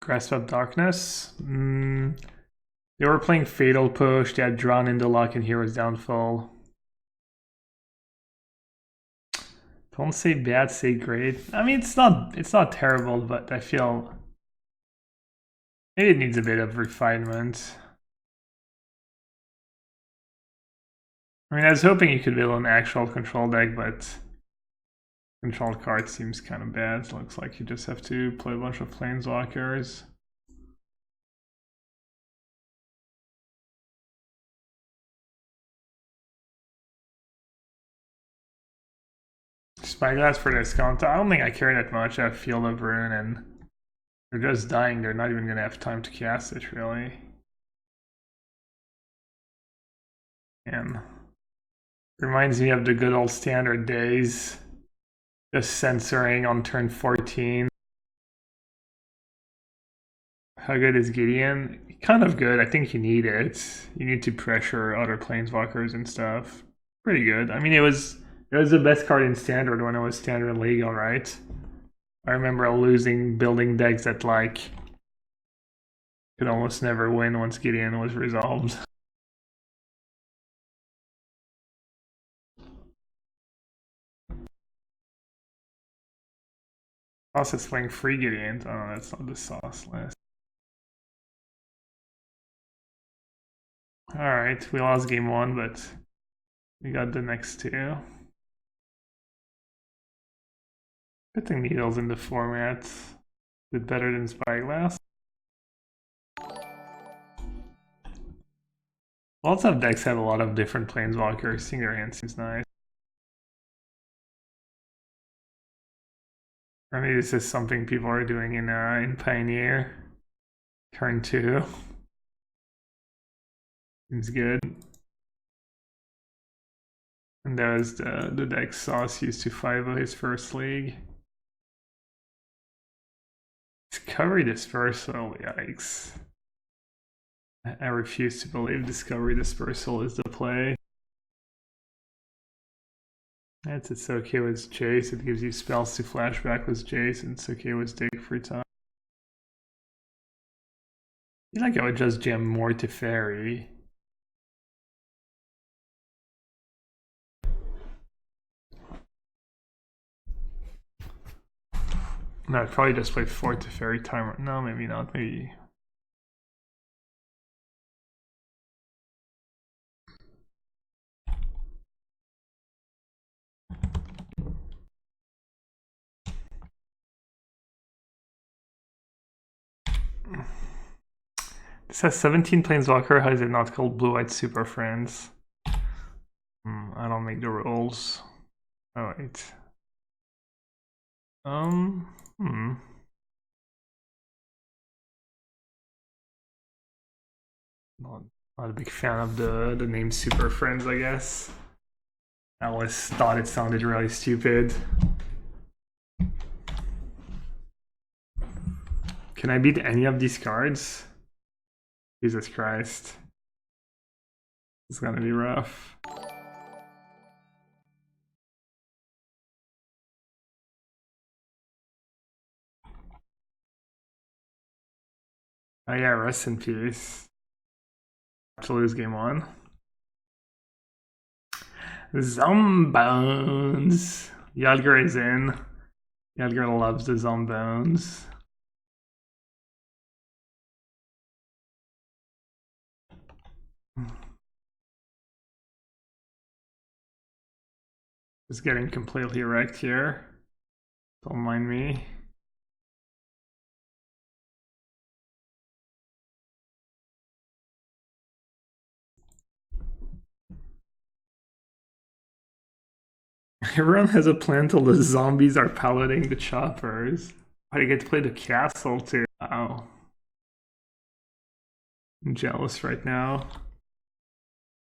Grasp of Darkness. They were playing Fatal Push. They had drawn into Luck and Hero's Downfall. Don't say bad, say great. I mean, it's not terrible, but I feel maybe it needs a bit of refinement. I mean, I was hoping you could build an actual control deck, but control card seems kind of bad. It looks like you just have to play a bunch of planeswalkers. Spyglass for discount. I don't think I care that much. I have Field of Ruin and they're just dying. They're not even going to have time to cast it, really. And reminds me of the good old Standard days. Just censoring on turn 14. How good is Gideon? Kind of good. I think you need it. You need to pressure other planeswalkers and stuff. Pretty good. I mean, it was the best card in Standard when it was Standard legal, right? I remember losing building decks that like could almost never win once Gideon was resolved. Sauce is playing free Gideon. Oh, that's not the sauce list. Alright, we lost game 1, but we got the next 2. Putting needles in the format a bit better than Spyglass. Lots of decks have a lot of different planeswalkers. Seeing their hand seems nice. Or maybe this is something people are doing in Pioneer. Turn 2. Seems good. And that was the deck Sauce used to 5 his first league. Discovery Dispersal, yikes. I refuse to believe Discovery Dispersal is the play. It's okay with Jace, it gives you spells to flashback with Jace, and it's okay with Dig for time. feel like I would just jam more to fairy. No, I'd probably just play 4 to fairy timer. No, maybe not. Maybe. This has 17 planeswalker. How is it not called Blue-White Super Friends? I don't make the rules. Oh wait. Not a big fan of the name Super Friends, I guess. I always thought it sounded really stupid. Can I beat any of these cards? Jesus Christ. It's gonna be rough. Oh yeah, rest in peace. To lose game 1. Zombones. Yadgar is in. Yadgar loves the Zombones. Just getting completely wrecked here. Don't mind me. Everyone has a plan till the zombies are piloting the choppers. I get to play the castle too. Wow. I'm jealous right now.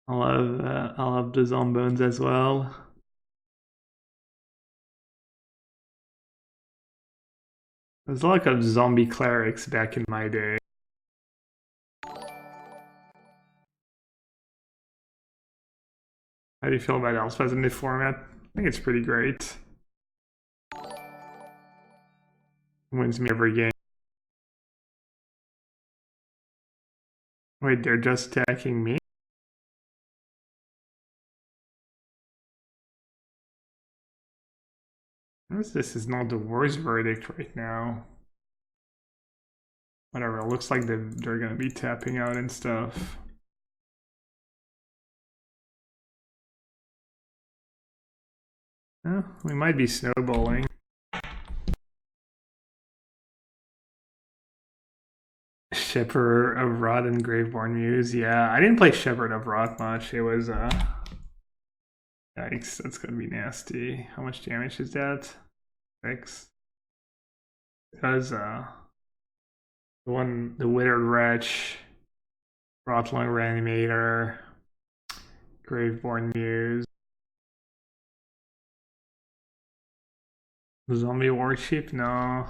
I'll have the zombones as well. There's a lot of zombie clerics back in my day. How do you feel about Elspeth in this format? I think it's pretty great. Wins me every game. Wait, they're just attacking me? This is not the worst verdict right now. Whatever, it looks like they're gonna be tapping out and stuff. We might be snowballing. Shepherd of Rot and Graveborn Muse. Yeah, I didn't play Shepherd of Rot much. It was yikes, that's gonna be nasty. How much damage is that? 6. Because the Withered Wretch, Rotlung Reanimator, Graveborn Muse. Zombie Warchief? No.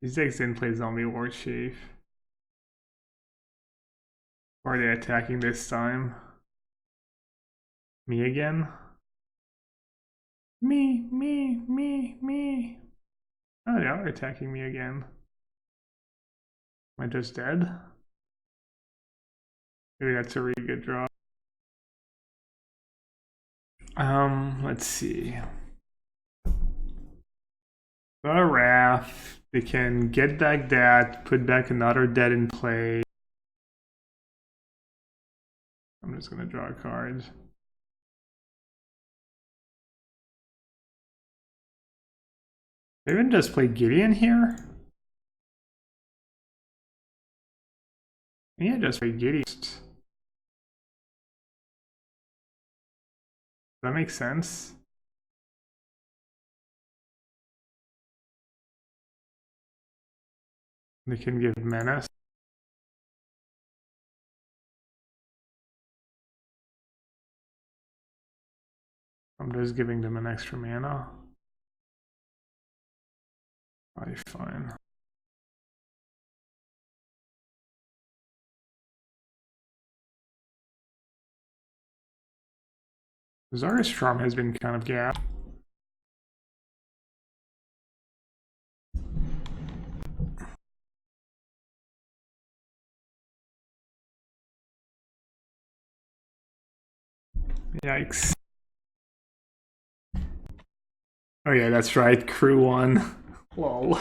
These decks didn't play Zombie Warchief. Or are they attacking this time? Me again? Me. Oh, they are attacking me again. Am I just dead? Maybe that's a really good draw. Let's see. A Wrath. They can get back that, put back another dead in play. I'm just gonna draw a card. They even just play Gideon here? Yeah, just play Gideon. Does that make sense? They can give Menace. I'm just giving them an extra mana. Probably fine. Zaristrom has been kind of gapped. Yikes. Oh yeah, that's right. Crew 1. Lol.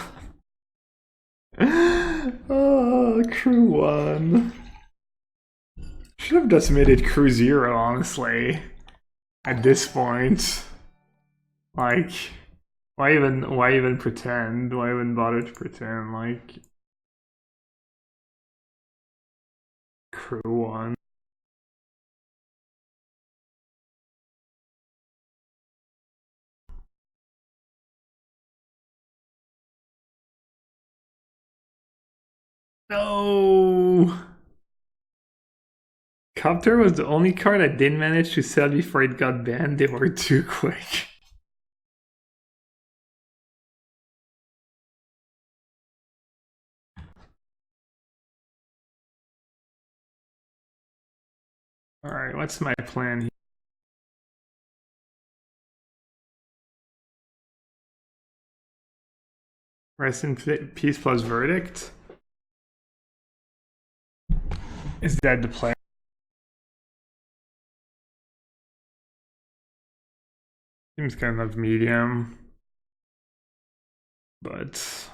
Oh, Crew 1. Should have just made it Crew 0, honestly. At this point. Like, why even pretend? Why even bother to pretend? Like, Crew 1. No! Copter was the only card I didn't manage to sell before it got banned. They were too quick. Alright, what's my plan here? Rest in Peace plus Verdict? Is that the plan? Seems kind of medium. But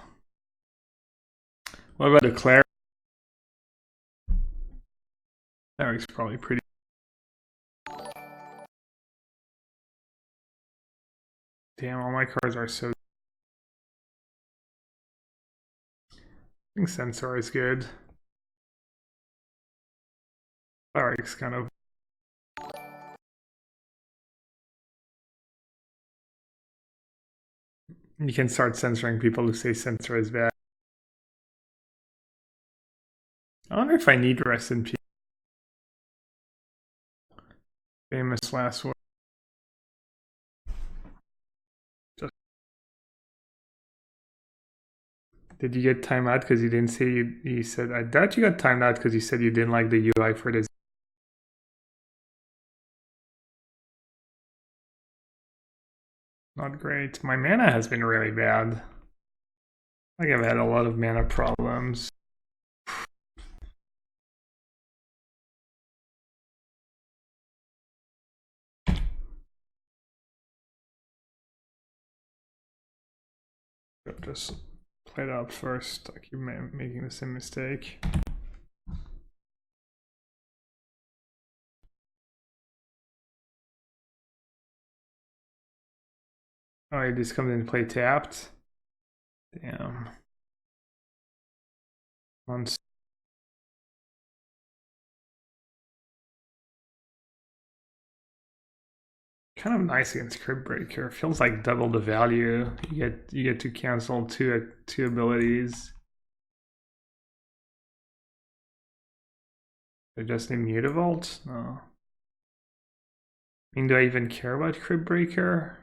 what about the Cleric? Cleric's probably pretty. Damn, all my cards are so. I think Censor is good. Cleric's kind of. You can start censoring people who say Censor is bad. I wonder if I need Rest in Peace. Famous last word. Did you get timed out because you didn't say you said I doubt you got timed out because you said you didn't like the UI for this. Not great. My mana has been really bad. Like I've had a lot of mana problems. Just play it out first. I keep making the same mistake. Oh, this comes in play tapped. Damn. Once. Kind of nice against Crypt Breaker. Feels like double the value. You get to cancel two abilities. They're just immutable? No. I mean, do I even care about Crypt Breaker?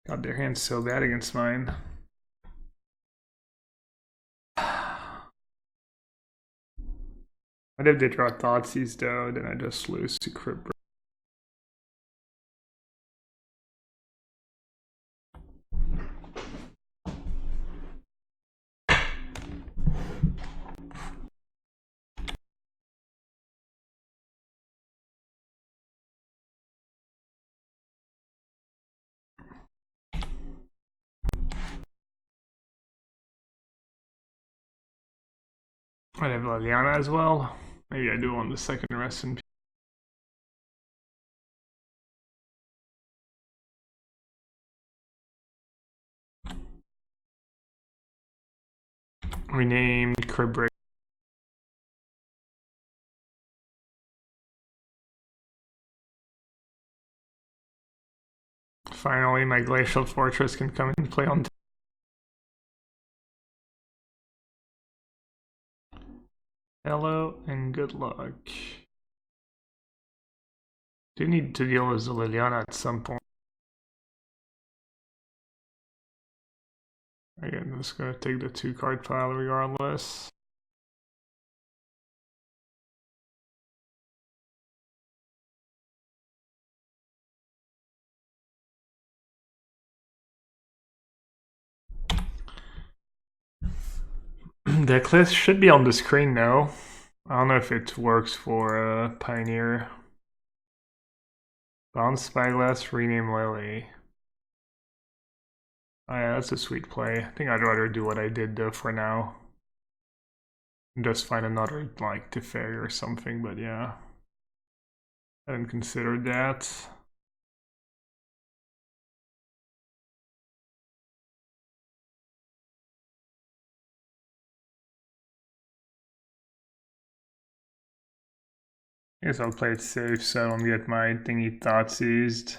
God, their hand's so bad against mine. What if they draw Thoughtseize though? Then I just lose to Crypt Breaker. I have Liliana as well. Maybe I do on the second Rest in Peace. Renamed Crypt Breaker. Finally, my Glacial Fortress can come and play on. Hello and good luck. Do need to deal with the Liliana at some point. Again, I'm just gonna take the 2-card pile regardless. Deck list should be on the screen now. I don't know if it works for Pioneer. Bounce Spyglass, rename Lily. Oh yeah, that's a sweet play. I think I'd rather do what I did though for now. And just find another like Teferi or something, but yeah. I hadn't considered that. I guess I'll play it safe so I don't get my thingy thoughts seized.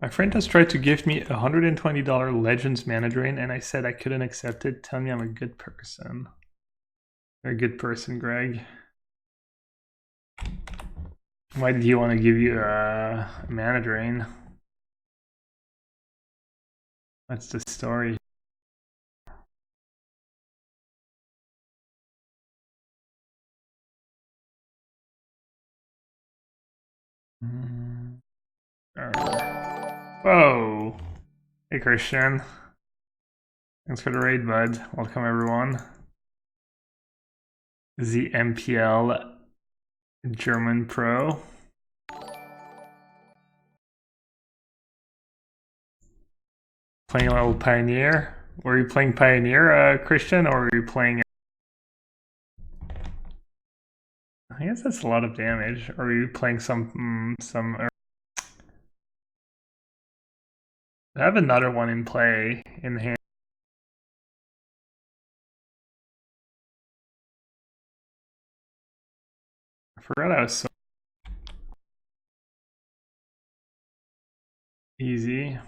My friend has tried to give me a $120 Legends mana drain and I said I couldn't accept it. Tell me I'm a good person. You're a good person, Greg. Why did he want to give you a mana drain? That's the story. Whoa! Hey Christian. Thanks for the raid, bud. Welcome everyone. The MPL German Pro. Playing a little Pioneer. Were you playing Pioneer, Christian, or were you playing... I guess that's a lot of damage. Or were you playing some... I have another one in play in hand. I forgot I was so easy.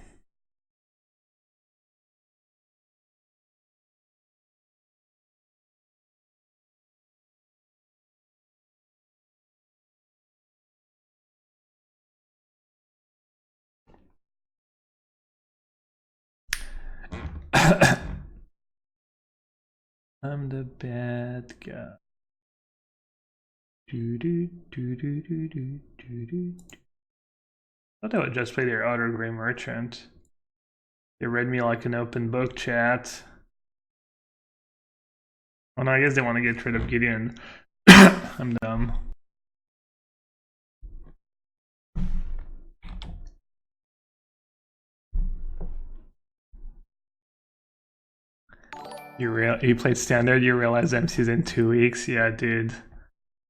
I'm the bad guy. I thought they would just play their Outer Grey Merchant. They read me like an open book, chat. Oh no, I guess they want to get rid of Gideon. I'm dumb. You played Standard, you realize MC's in 2 weeks? Yeah, dude.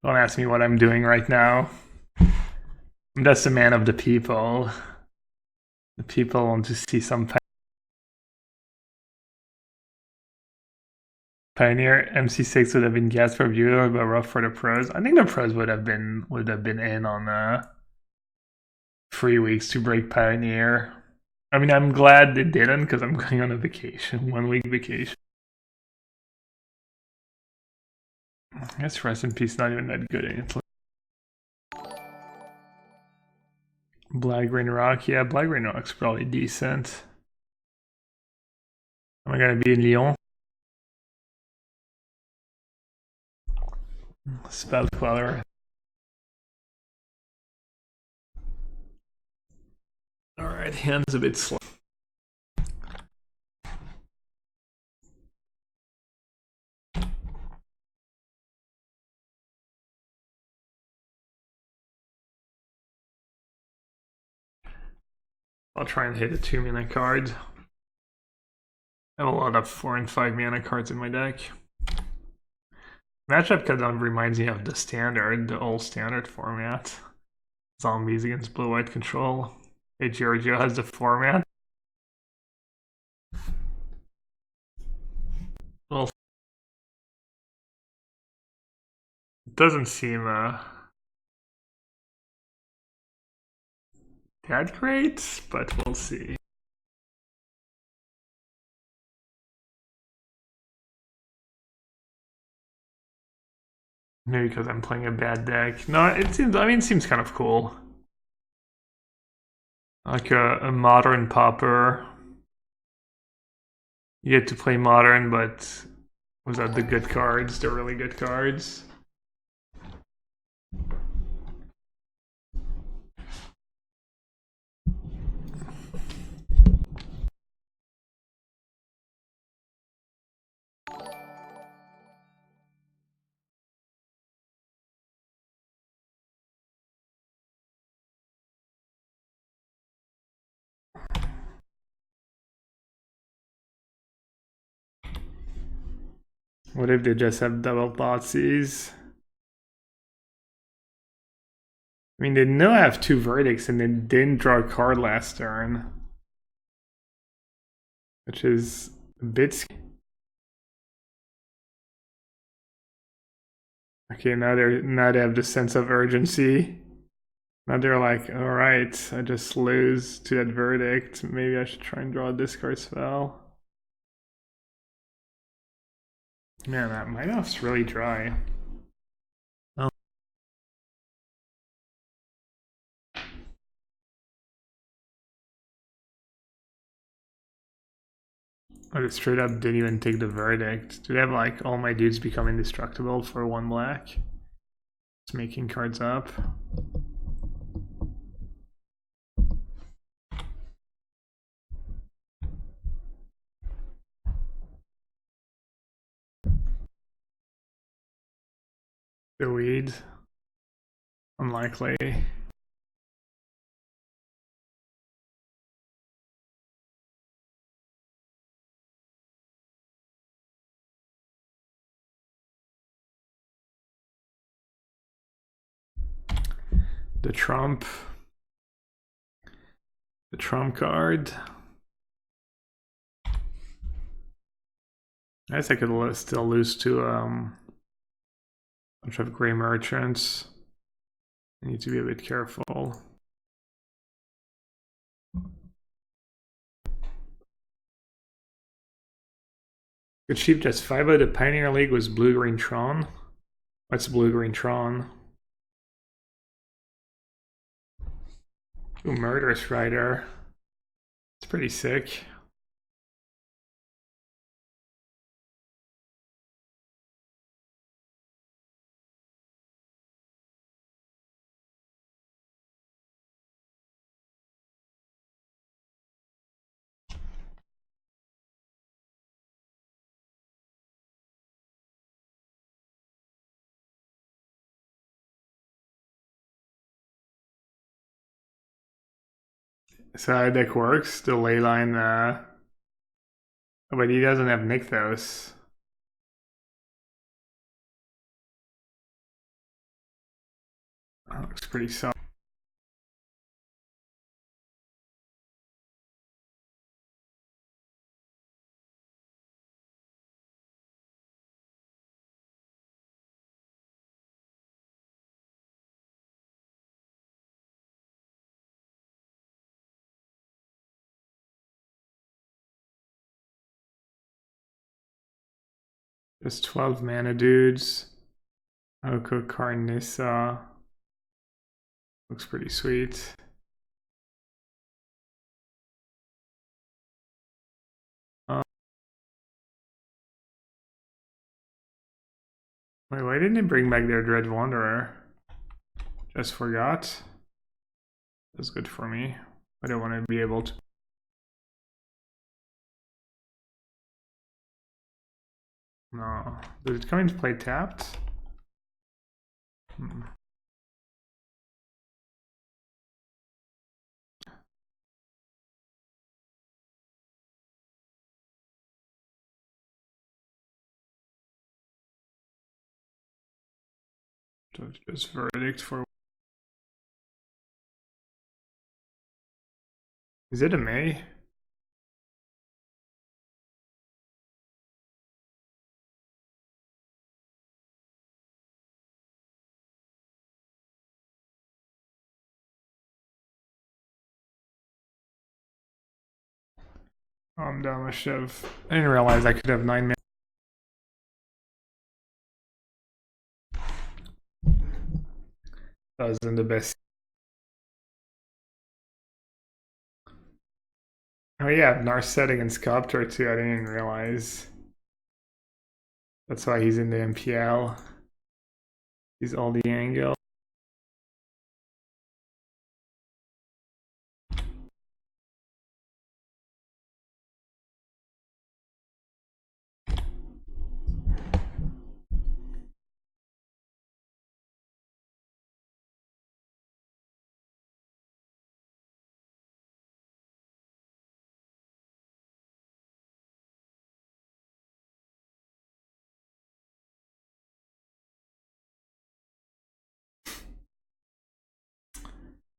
Don't ask me what I'm doing right now. I'm just a man of the people. The people want to see some Pioneer. MC6 would have been gas for viewer, but rough for the pros. I think the pros would have been in on 3 weeks to break Pioneer. I mean, I'm glad they didn't because I'm going on a vacation, 1 week vacation. I guess Rest in Peace not even that good. It's like Black Green Rock. Yeah, Black Green Rock's probably decent. Am I gonna be in Lyon? Spell Queller. Alright, hand's a bit slow. I'll try and hit a 2-mana card. I have a lot of 4 and 5 mana cards in my deck. Matchup kind of reminds me of the old standard format. Zombies against blue-white control. Hey, Giorgio has the format. Well, it doesn't seem that great, but we'll see. Maybe because I'm playing a bad deck. No, it seems kind of cool. Like a modern popper. You get to play modern, but was that the good cards, the really good cards? What if they just have double Thoughtseize? I mean, they know I have 2 verdicts and they didn't draw a card last turn. Which is a bit scary. Okay, now they have the sense of urgency. Now they're like, alright, I just lose to that verdict. Maybe I should try and draw a discard spell. Man, that Minoff's really dry. I just straight up didn't even take the verdict. Do they have like all my dudes become indestructible for 1 black? It's making cards up. The weed. Unlikely. The Trump. The Trump card. I guess I could still lose to a bunch of gray merchants. I need to be a bit careful. Good sheep just 5 out of the Pioneer League was Blue Green Tron. What's Blue Green Tron? Ooh, Murderous Rider. It's pretty sick. So how deck works, the leyline, but he doesn't have Nykthos. That looks pretty solid. Just 12 mana dudes. Oko Carnissa. Looks pretty sweet. Wait, why didn't they bring back their Dread Wanderer? Just forgot. That's good for me. I don't want to be able to. No. Did it come into play tapped? Hmm. Just verdict for. Is it a May? Oh, I'm dumb. I should have. I didn't realize I could have 9 mana. That wasn't the best. Oh yeah, Narset against Sculptor too. I didn't even realize. That's why he's in the MPL. He's all the angle.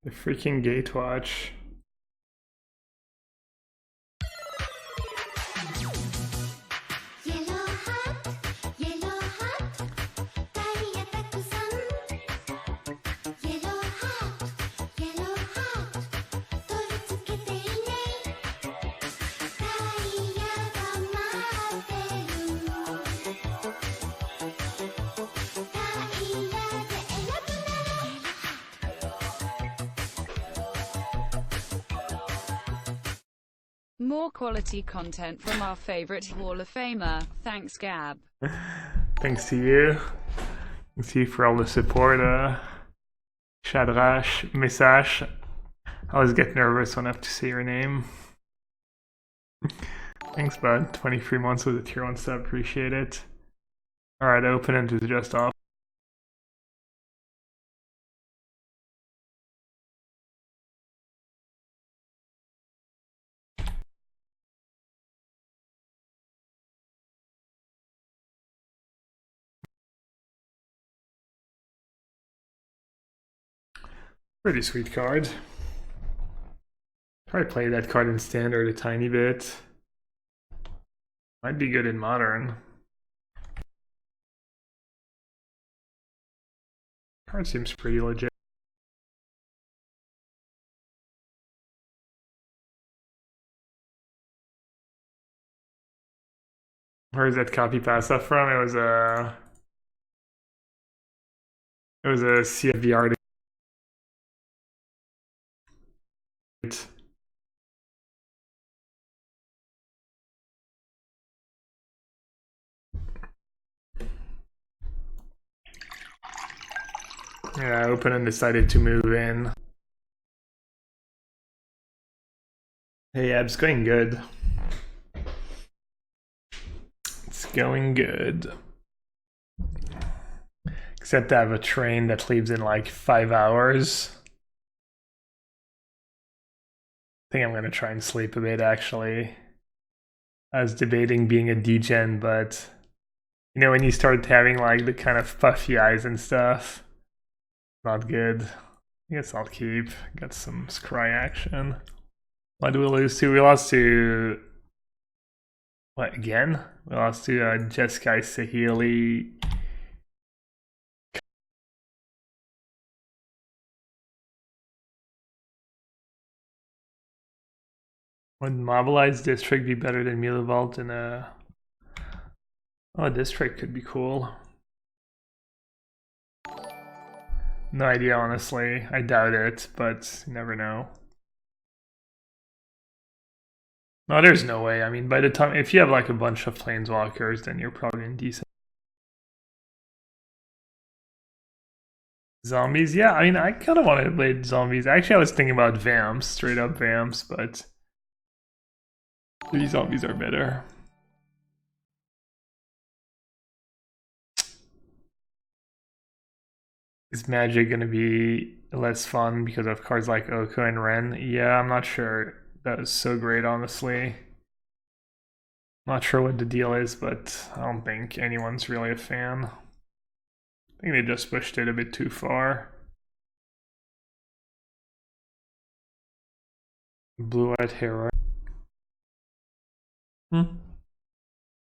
The freaking Gatewatch. More quality content from our favorite Hall of Famer. Thanks, Gab. Thanks to you. Thanks to you for all the support. Shadrash, Message. I always get nervous when I have to say your name. Thanks, bud. 23 months with a tier 1 sub. Appreciate it. Alright, open and is just off. Pretty sweet card. Probably play that card in standard a tiny bit. Might be good in modern. Card seems pretty legit. Where is that copy pasta from? It was a CFB article. Yeah, open and decided to move in. Hey, Ab's going good. It's going good. Except I have a train that leaves in like 5 hours. I think I'm gonna try and sleep a bit actually. I was debating being a degen, but you know when you start having like the kind of puffy eyes and stuff, not good. I guess I'll keep. Got some scry action. What did we lose to? We lost to what again? We lost to Jeskai Sahili. Would Mobilized District be better than Milovault in a... Oh, District could be cool. No idea, honestly. I doubt it, but you never know. No, there's no way. I mean, by the time... If you have like a bunch of Planeswalkers, then you're probably in decent... Zombies? Yeah, I mean, I kind of wanted to play zombies. Actually, I was thinking about Vamps, straight up Vamps, but... These zombies are better. Is Magic gonna be less fun because of cards like Oko and Ren? Yeah, I'm not sure. That was so great, honestly. Not sure what the deal is, but I don't think anyone's really a fan. I think they just pushed it a bit too far. Blue-White Hero.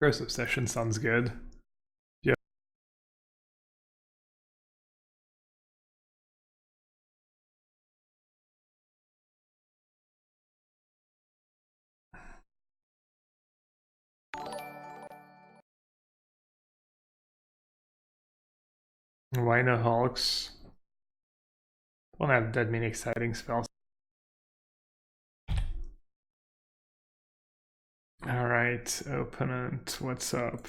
Gross Obsession sounds good. Yeah. Why no Hulks? Don't have that many exciting spells. Alright, opponent, what's up?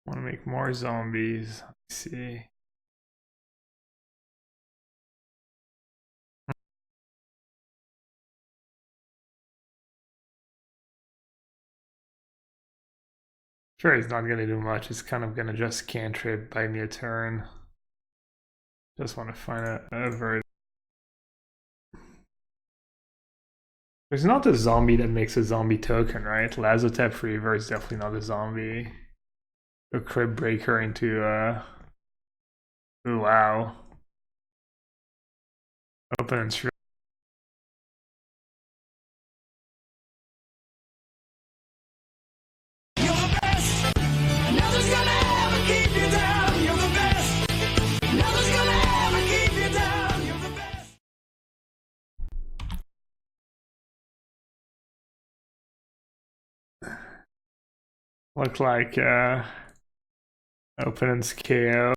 Want to make more zombies. Let's see. Sure, he's not gonna do much. He's kind of gonna just cantrip, buy me a turn. Just want to find a vert. There's not a zombie that makes a zombie token, right? Lazotep Reaver is definitely not a zombie. A Crib Breaker into Ooh, wow. Opponent's look like opponent's KO.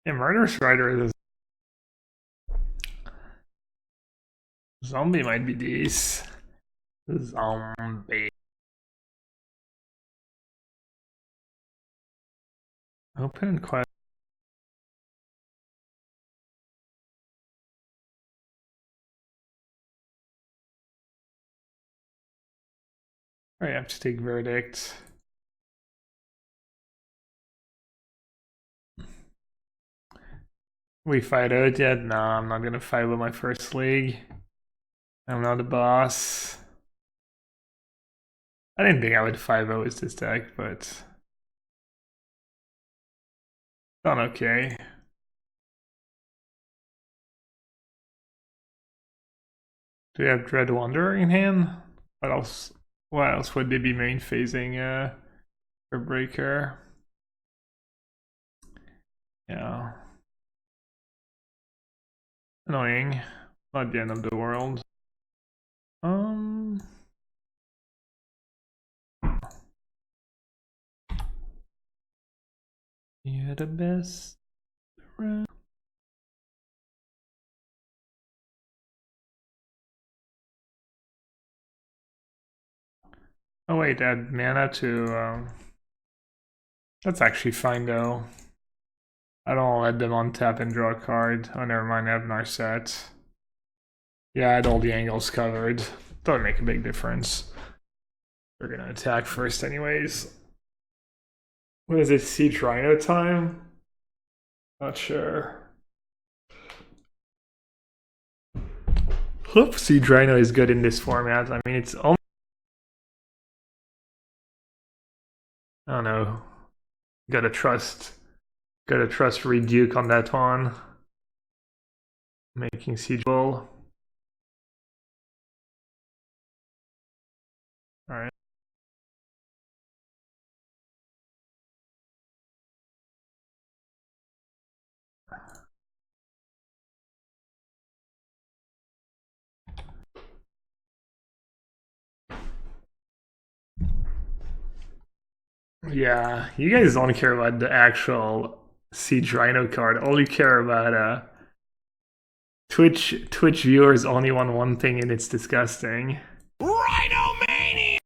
Yeah, Murderous Rider is zombie might be these. Zombie. Open quest. I have to take verdict. We fight out yet? No, I'm not gonna fight with my first league. I'm not the boss. I didn't think I would 5-0 with this deck, but done okay. Do we have Dread Wanderer in hand? What else? What else would they be main phasing for Breaker? Yeah. Annoying. Not the end of the world. You're the best. Oh wait, add mana to that's actually fine though. I don't let them untap and draw a card. Oh never mind, I have Narset. Yeah, I had all the angles covered. Doesn't make a big difference. We're gonna attack first anyways. What is it, Siege Rhino time? Not sure. Hope Siege Rhino is good in this format. I mean, it's almost... I don't know. Gotta trust Reduke on that one. Making Siege Bull. Alright. Yeah, you guys don't care about the actual Siege Rhino card. All you care about Twitch viewers only want one thing, and it's disgusting. Rhino Mania!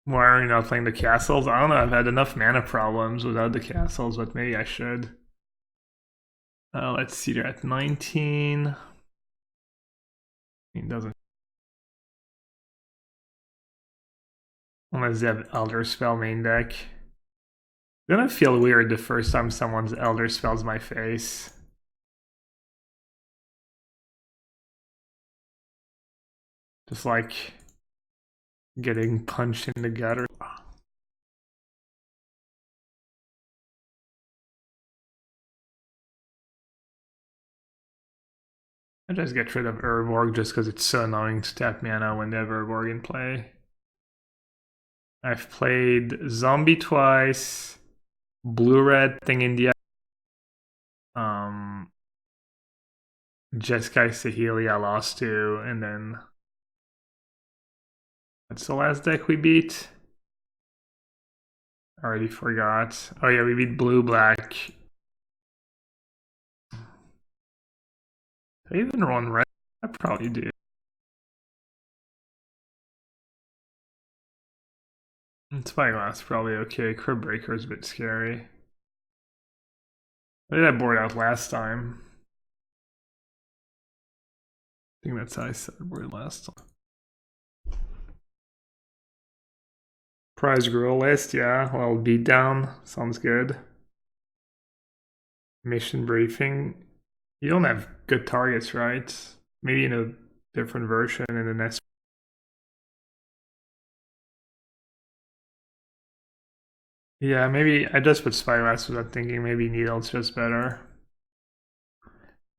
Why are you not playing the castles? I don't know, I've had enough mana problems without the castles, but maybe I should. Let's see, they're at 19. It doesn't. Unless they have Elder Spell main deck. It's gonna feel weird the first time someone's Elder Spells my face. Just like getting punched in the gutter. I just get rid of Urborg just because it's so annoying to tap mana when they have Urborg in play. I've played Zombie twice, Blue-Red Thing India, Jeskai Sahili I lost to, and then what's the last deck we beat? Already forgot. Oh yeah, we beat Blue-Black. Do I even run red? I probably do. Spyglass probably okay. Crib Breaker is a bit scary. I did that board out last time. I think that's how I said board last time. Prize Grill list, yeah. Well, beatdown sounds good. Mission briefing. You don't have good targets, right? Maybe in a different version in the next. Yeah, maybe I just put Spyglass without thinking. Maybe Needle's just better.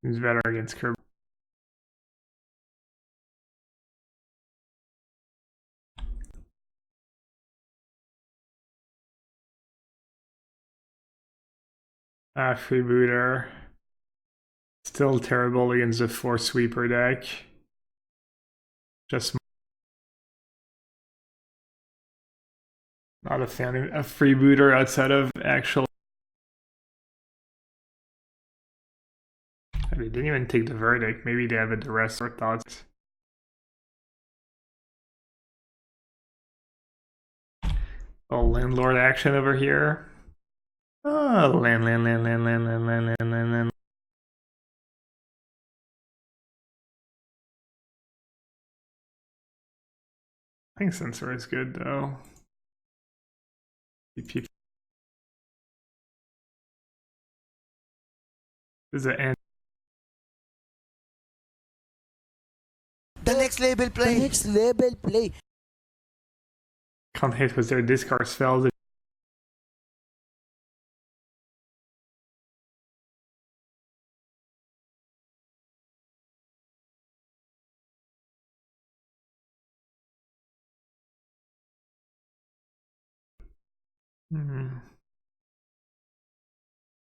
He's better against Kirby. Freebooter. Still terrible against the 4 sweeper deck. Just not a fan of a freebooter outside of actual. They didn't even take the verdict. Maybe they have a duress or thoughts. Oh, landlord action over here. Oh, land. I think sensor is good though. This is an end. The next level play. The next level play. Can't hit with their discard spells.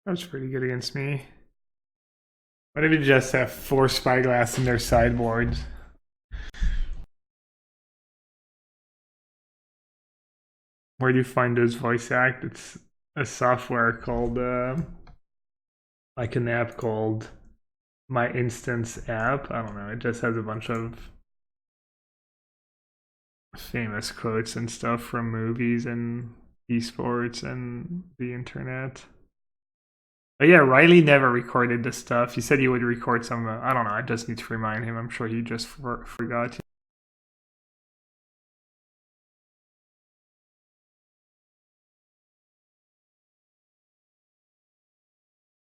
That's pretty good against me. What if you just have 4 Spyglass in their sideboard? Where do you find those voice act? It's a software called, like an app called My Instance app. I don't know. It just has a bunch of famous quotes and stuff from movies and esports and the internet. But yeah, Riley never recorded this stuff. He said he would record some. I don't know. I just need to remind him. I'm sure he just forgot.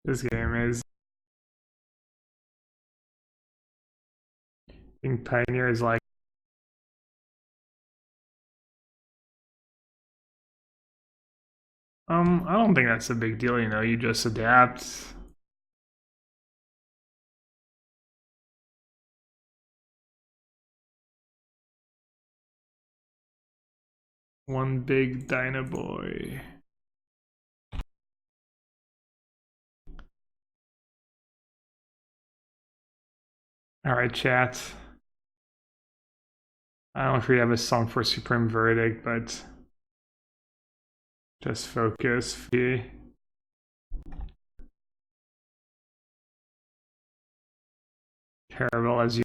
This game is. I think Pioneer is like. I don't think that's a big deal. You know, you just adapt. One big Dyna boy. All right, chat. I don't know if we have a song for Supreme Verdict, but just focus. Terrible as you.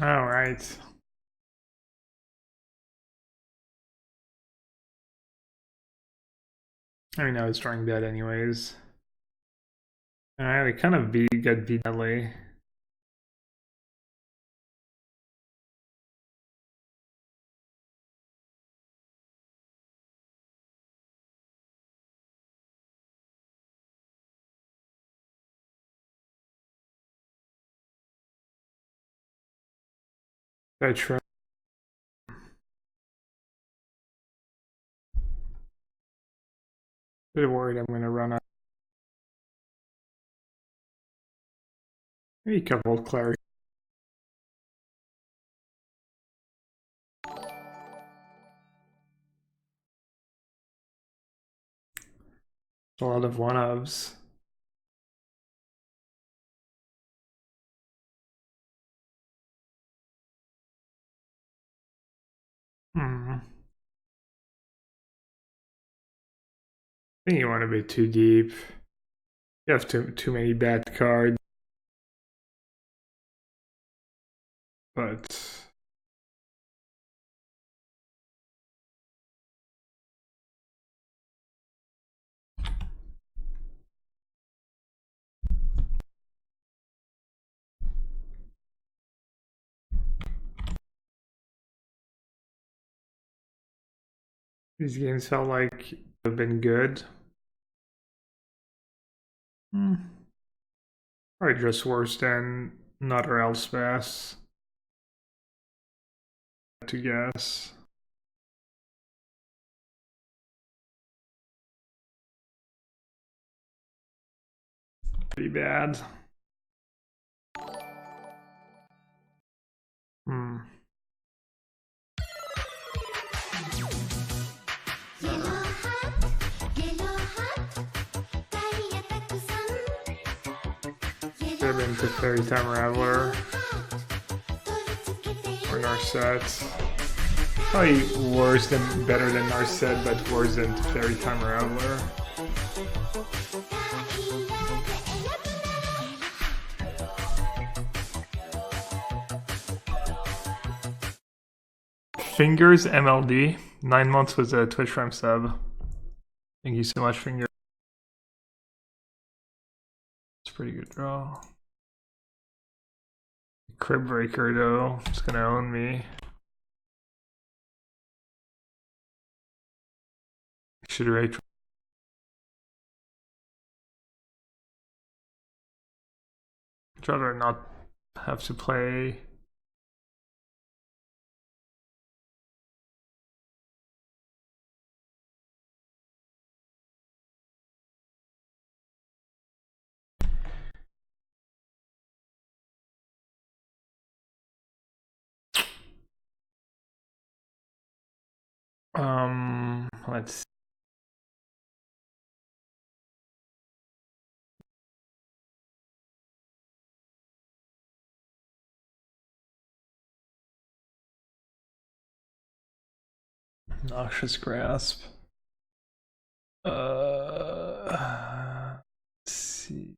All right. I mean, I was drawing dead anyways. Alright, we kind of got beat badly. I try. Bit worried I'm gonna run out. Maybe a couple of clerics. A lot of one-ofs. I think you want to be too deep. You have too many bad cards. But These games felt like have been good. Probably just worse than Nutter Elspeth, to guess. Pretty bad. Could have been to Fairy Time Raveler or Narset. Probably better than Narset, but worse than Fairy Time Raveler. Fingers MLD, 9 months was a Twitch Prime sub. Thank you so much, Fingers. It's a pretty good draw. Crib Breaker though, it's gonna own me. Should rate. I'd rather not have to play. Let's see. Noxious Grasp. Let's see.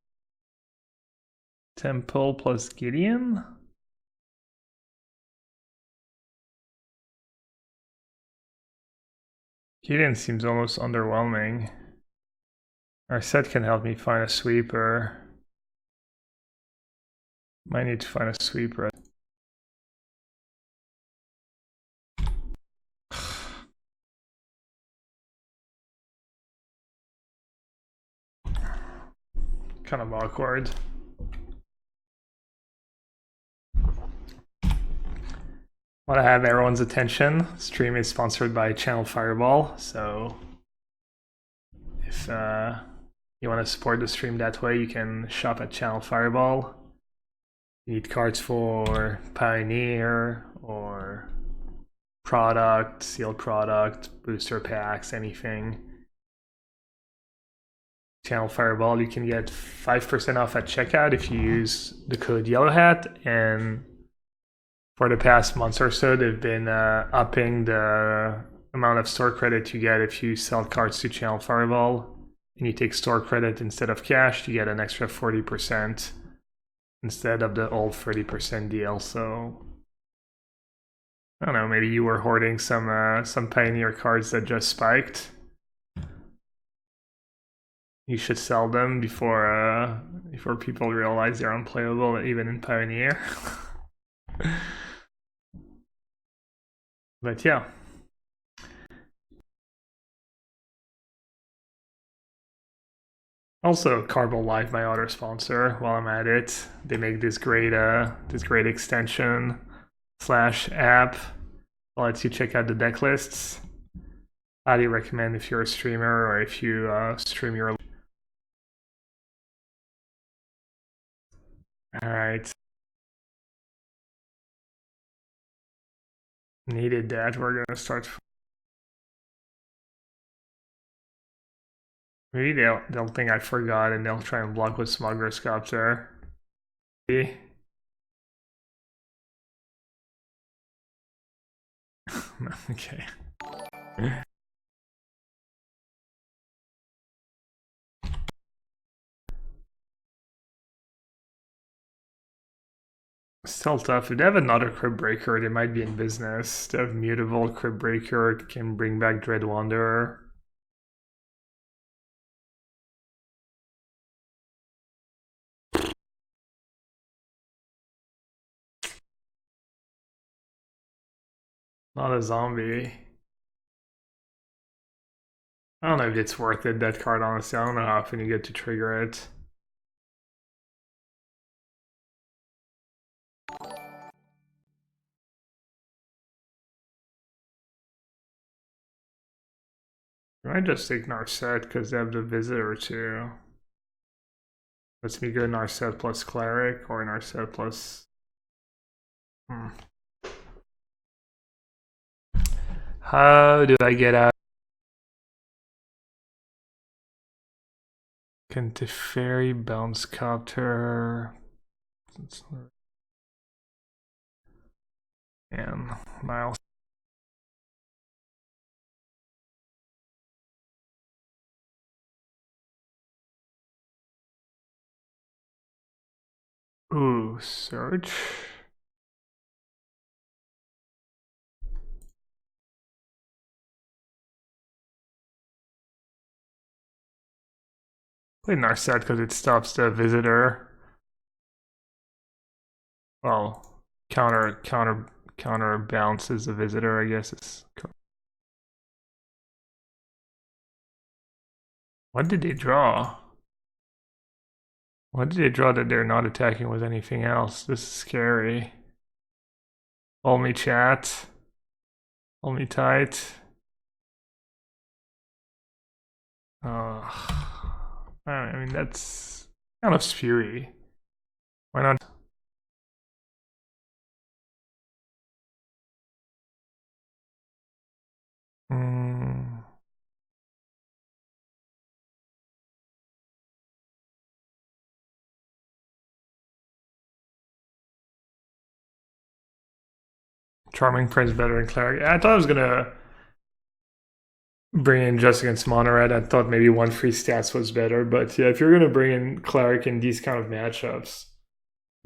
Temple plus Gideon? Gideon seems almost underwhelming. Our set can help me find a sweeper. Might need to find a sweeper. Kind of awkward. Want to have everyone's attention. Stream is sponsored by Channel Fireball, so if you want to support the stream that way, you can shop at Channel Fireball. You need cards for Pioneer or product, sealed product, booster packs, anything. Channel Fireball, you can get 5% off at checkout if you use the code yellowhat, and for the past months or so, they've been upping the amount of store credit you get if you sell cards to Channel Fireball and you take store credit instead of cash. You get an extra 40% instead of the old 30% deal. So I don't know, maybe you were hoarding some Pioneer cards that just spiked. You should sell them before people realize they're unplayable, even in Pioneer. But yeah. Also, Carbo Live, my other sponsor. While I'm at it, they make this great extension / app that lets you check out the deck lists. Highly recommend if you're a streamer or if you stream your. All right. Needed that. We're gonna start. Maybe they'll think I forgot and they'll try and block with Smuggler Sculptor. Okay. Still tough. If they have another Crib Breaker, they might be in business. They have Mutable Crib Breaker, can bring back Dread Wanderer. Not a zombie. I don't know if it's worth it, that card, honestly. I don't know how often you get to trigger it. I might just take Narset because they have the Visitor too. Lets me go Narset plus Cleric or Narset plus... How do I get out? Can Teferi bounce Copter? And Miles. Ooh, Search. Play Narset because it stops the Visitor. Well, counter bounces the Visitor, I guess. What did they draw? What did they draw that they're not attacking with anything else? This is scary. Hold me, chat. Hold me tight. I mean, that's kind of spewy. Why not? Charming Prince better than Cleric. I thought I was gonna bring in just against Mono Red. I thought maybe 1-free stats was better, but yeah, if you're gonna bring in Cleric in these kind of matchups,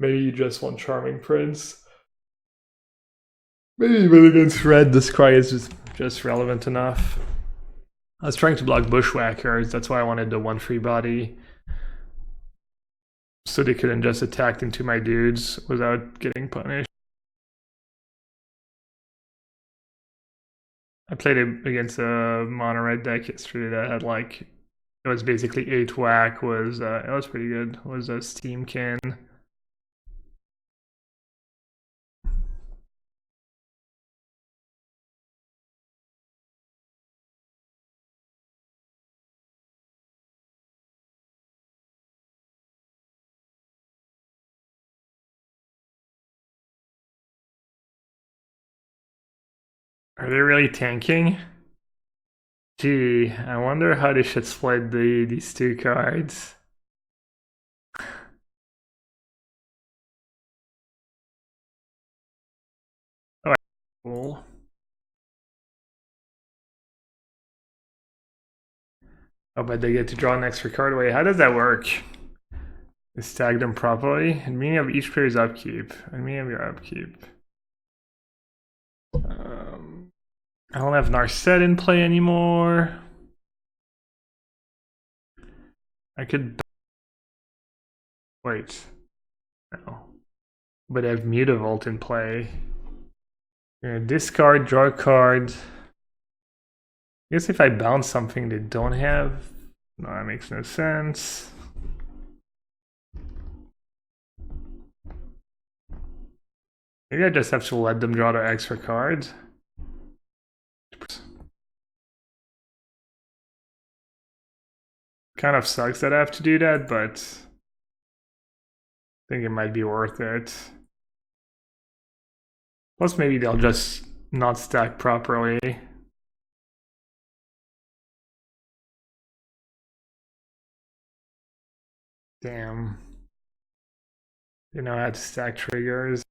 maybe you just want Charming Prince. Maybe even against Red, this cry is just relevant enough. I was trying to block Bushwhackers, that's why I wanted the 1-free body. So they couldn't just attack into my dudes without getting punished. I played it against a mono red deck yesterday that had like, it was basically 8 whack, it was pretty good. It was a Steamkin. Are they really tanking? Gee, I wonder how they should split these two cards. Oh, cool. Oh, but they get to draw an extra card. Wait, how does that work? They stack them properly? And meaning of each player's upkeep. And meaning of your upkeep. I don't have Narset in play anymore. I could... Wait. No. But I have Mutavault in play. Discard, draw a card. I guess if I bounce something they don't have... No, that makes no sense. Maybe I just have to let them draw the extra card. Kind of sucks that I have to do that, but I think it might be worth it. Plus maybe they'll just not stack properly. Damn. You know how to stack triggers.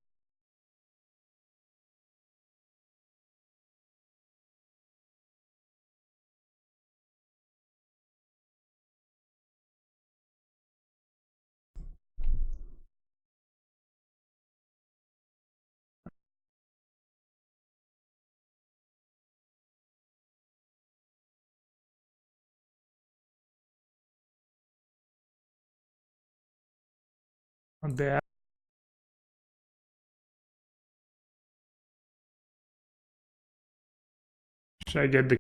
Not bad. Should I get the...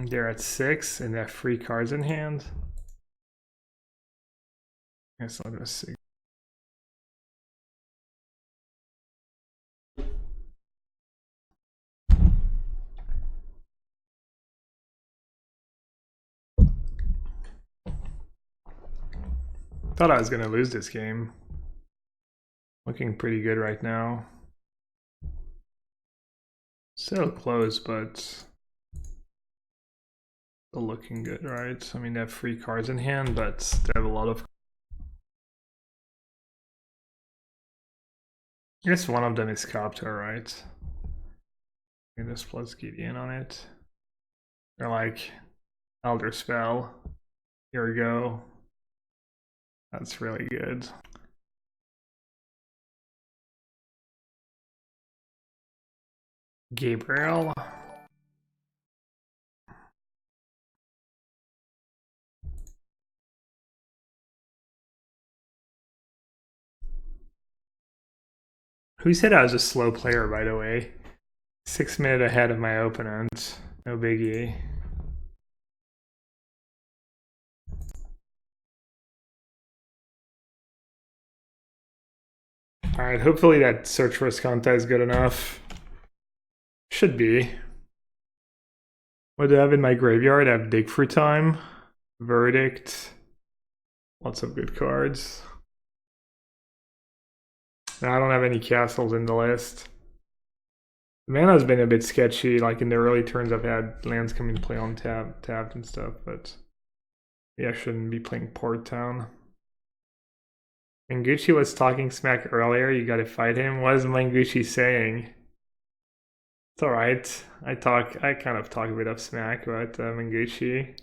They're at 6 and they have 3 cards in hand. Guess I'll go 6. Thought I was gonna lose this game. Looking pretty good right now. Still close, but still looking good, right? I mean, they have 3 cards in hand, but they have a lot of. I guess one of them is Copter, right? And this plus Gideon on it. They're like Elder Spell. Here we go. That's really good. Gabriel. Who said I was a slow player, by the way? 6 minutes ahead of my opponent. No biggie. Alright, hopefully that search for Escanta is good enough. Should be. What do I have in my graveyard? I have Dig for Time, Verdict, lots of good cards. I don't have any castles in the list. The mana's been a bit sketchy, like in the early turns I've had lands come in play on tapped and stuff, but yeah, I shouldn't be playing Port Town. Manguchi was talking smack earlier, you gotta fight him. What is Manguchi saying? It's alright. I kind of talk a bit of smack about Manguchi.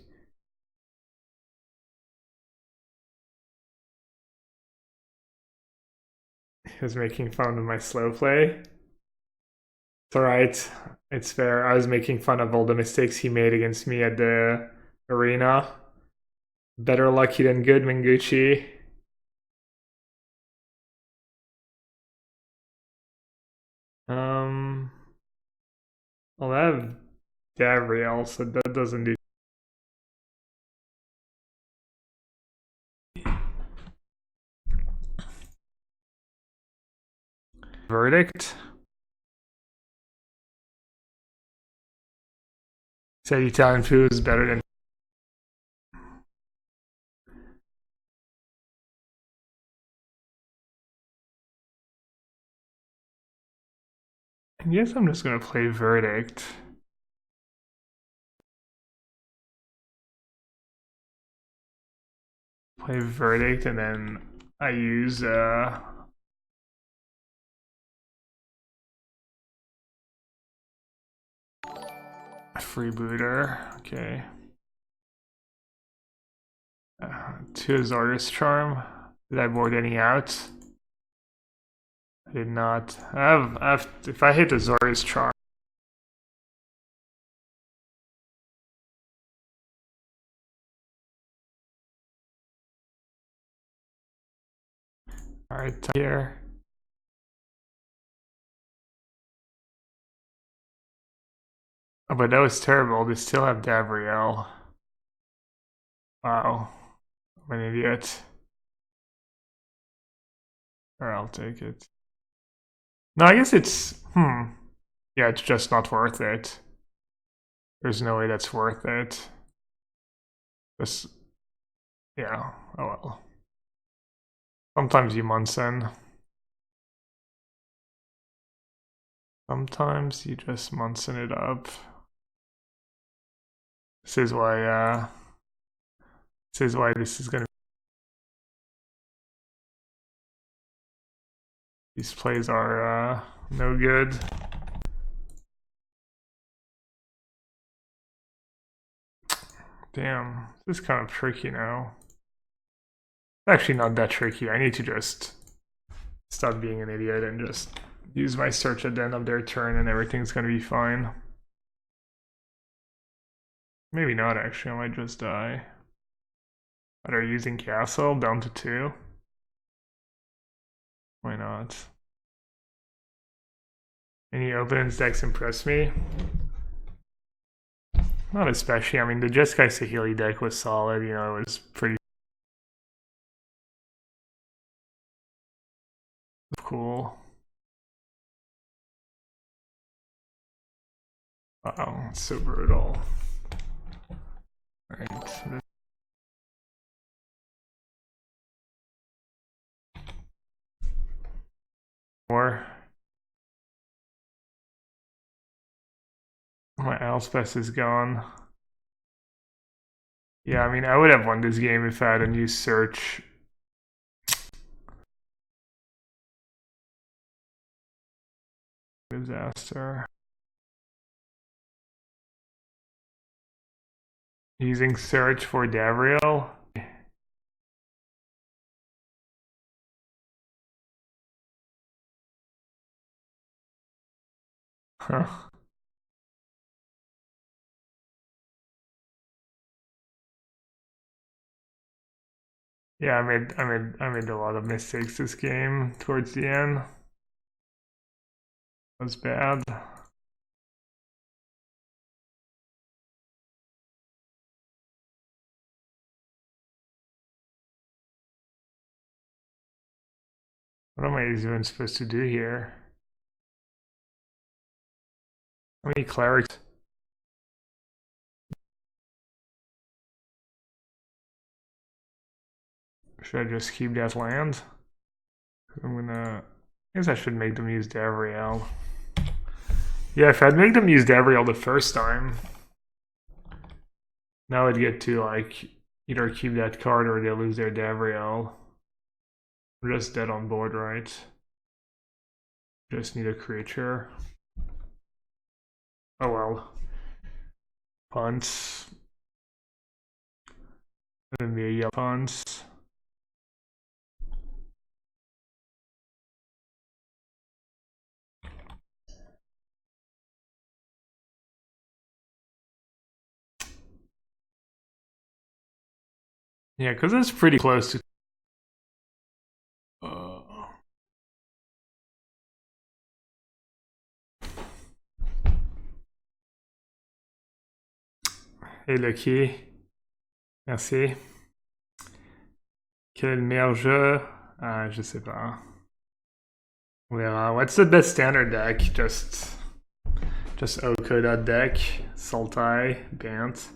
He was making fun of my slow play. It's alright. It's fair. I was making fun of all the mistakes he made against me at the arena. Better lucky than good, Manguchi. I'll have Gabriel, so that doesn't do. Verdict. Said Italian food is better than. I guess I'm just gonna play Verdict. Play Verdict and then I use Freebooter. Okay. 2 Azorius Charm. Did I board any out? I did not. If I hit Azorius Charm. Alright, here. Oh, but that was terrible. They still have Gabriel. Wow. I'm an idiot. Or I'll take it. No, I guess it's... Yeah, it's just not worth it. There's no way that's worth it. Just... Yeah, oh well. Sometimes you Munson. Sometimes you just Munson it up. This is why this is gonna. These plays are no good. Damn, this is kind of tricky now. Actually, not that tricky. I need to just stop being an idiot and just use my search at the end of their turn and everything's gonna be fine. Maybe not, actually. I might just die. But are you using castle down to 2? Why not? Any opponent's decks impress me? Not especially. I mean, the Jeskai Sahili deck was solid. You know, it was pretty cool. Wow, it's so brutal. Alright. More. My Elspeth is gone. Yeah, I mean, I would have won this game if I had a new search. Disaster. Using search for Gabriel. Huh. Yeah, I made a lot of mistakes this game towards the end. It was bad. What am I even supposed to do here? How many clerics? Should I just keep that land? I guess I should make them use Gabriel. Yeah, if I'd make them use Gabriel the first time, now I'd get to like either keep that card or they lose their Gabriel. We're just dead on board, right? Just need a creature. Oh well. Punts. And be a yellow punts. Yeah, because it's pretty close to. Et le qui? Merci. Quel est le meilleur jeu? Je sais pas. On verra. What's the best standard deck? Just Okoda deck, Sultai, Bant.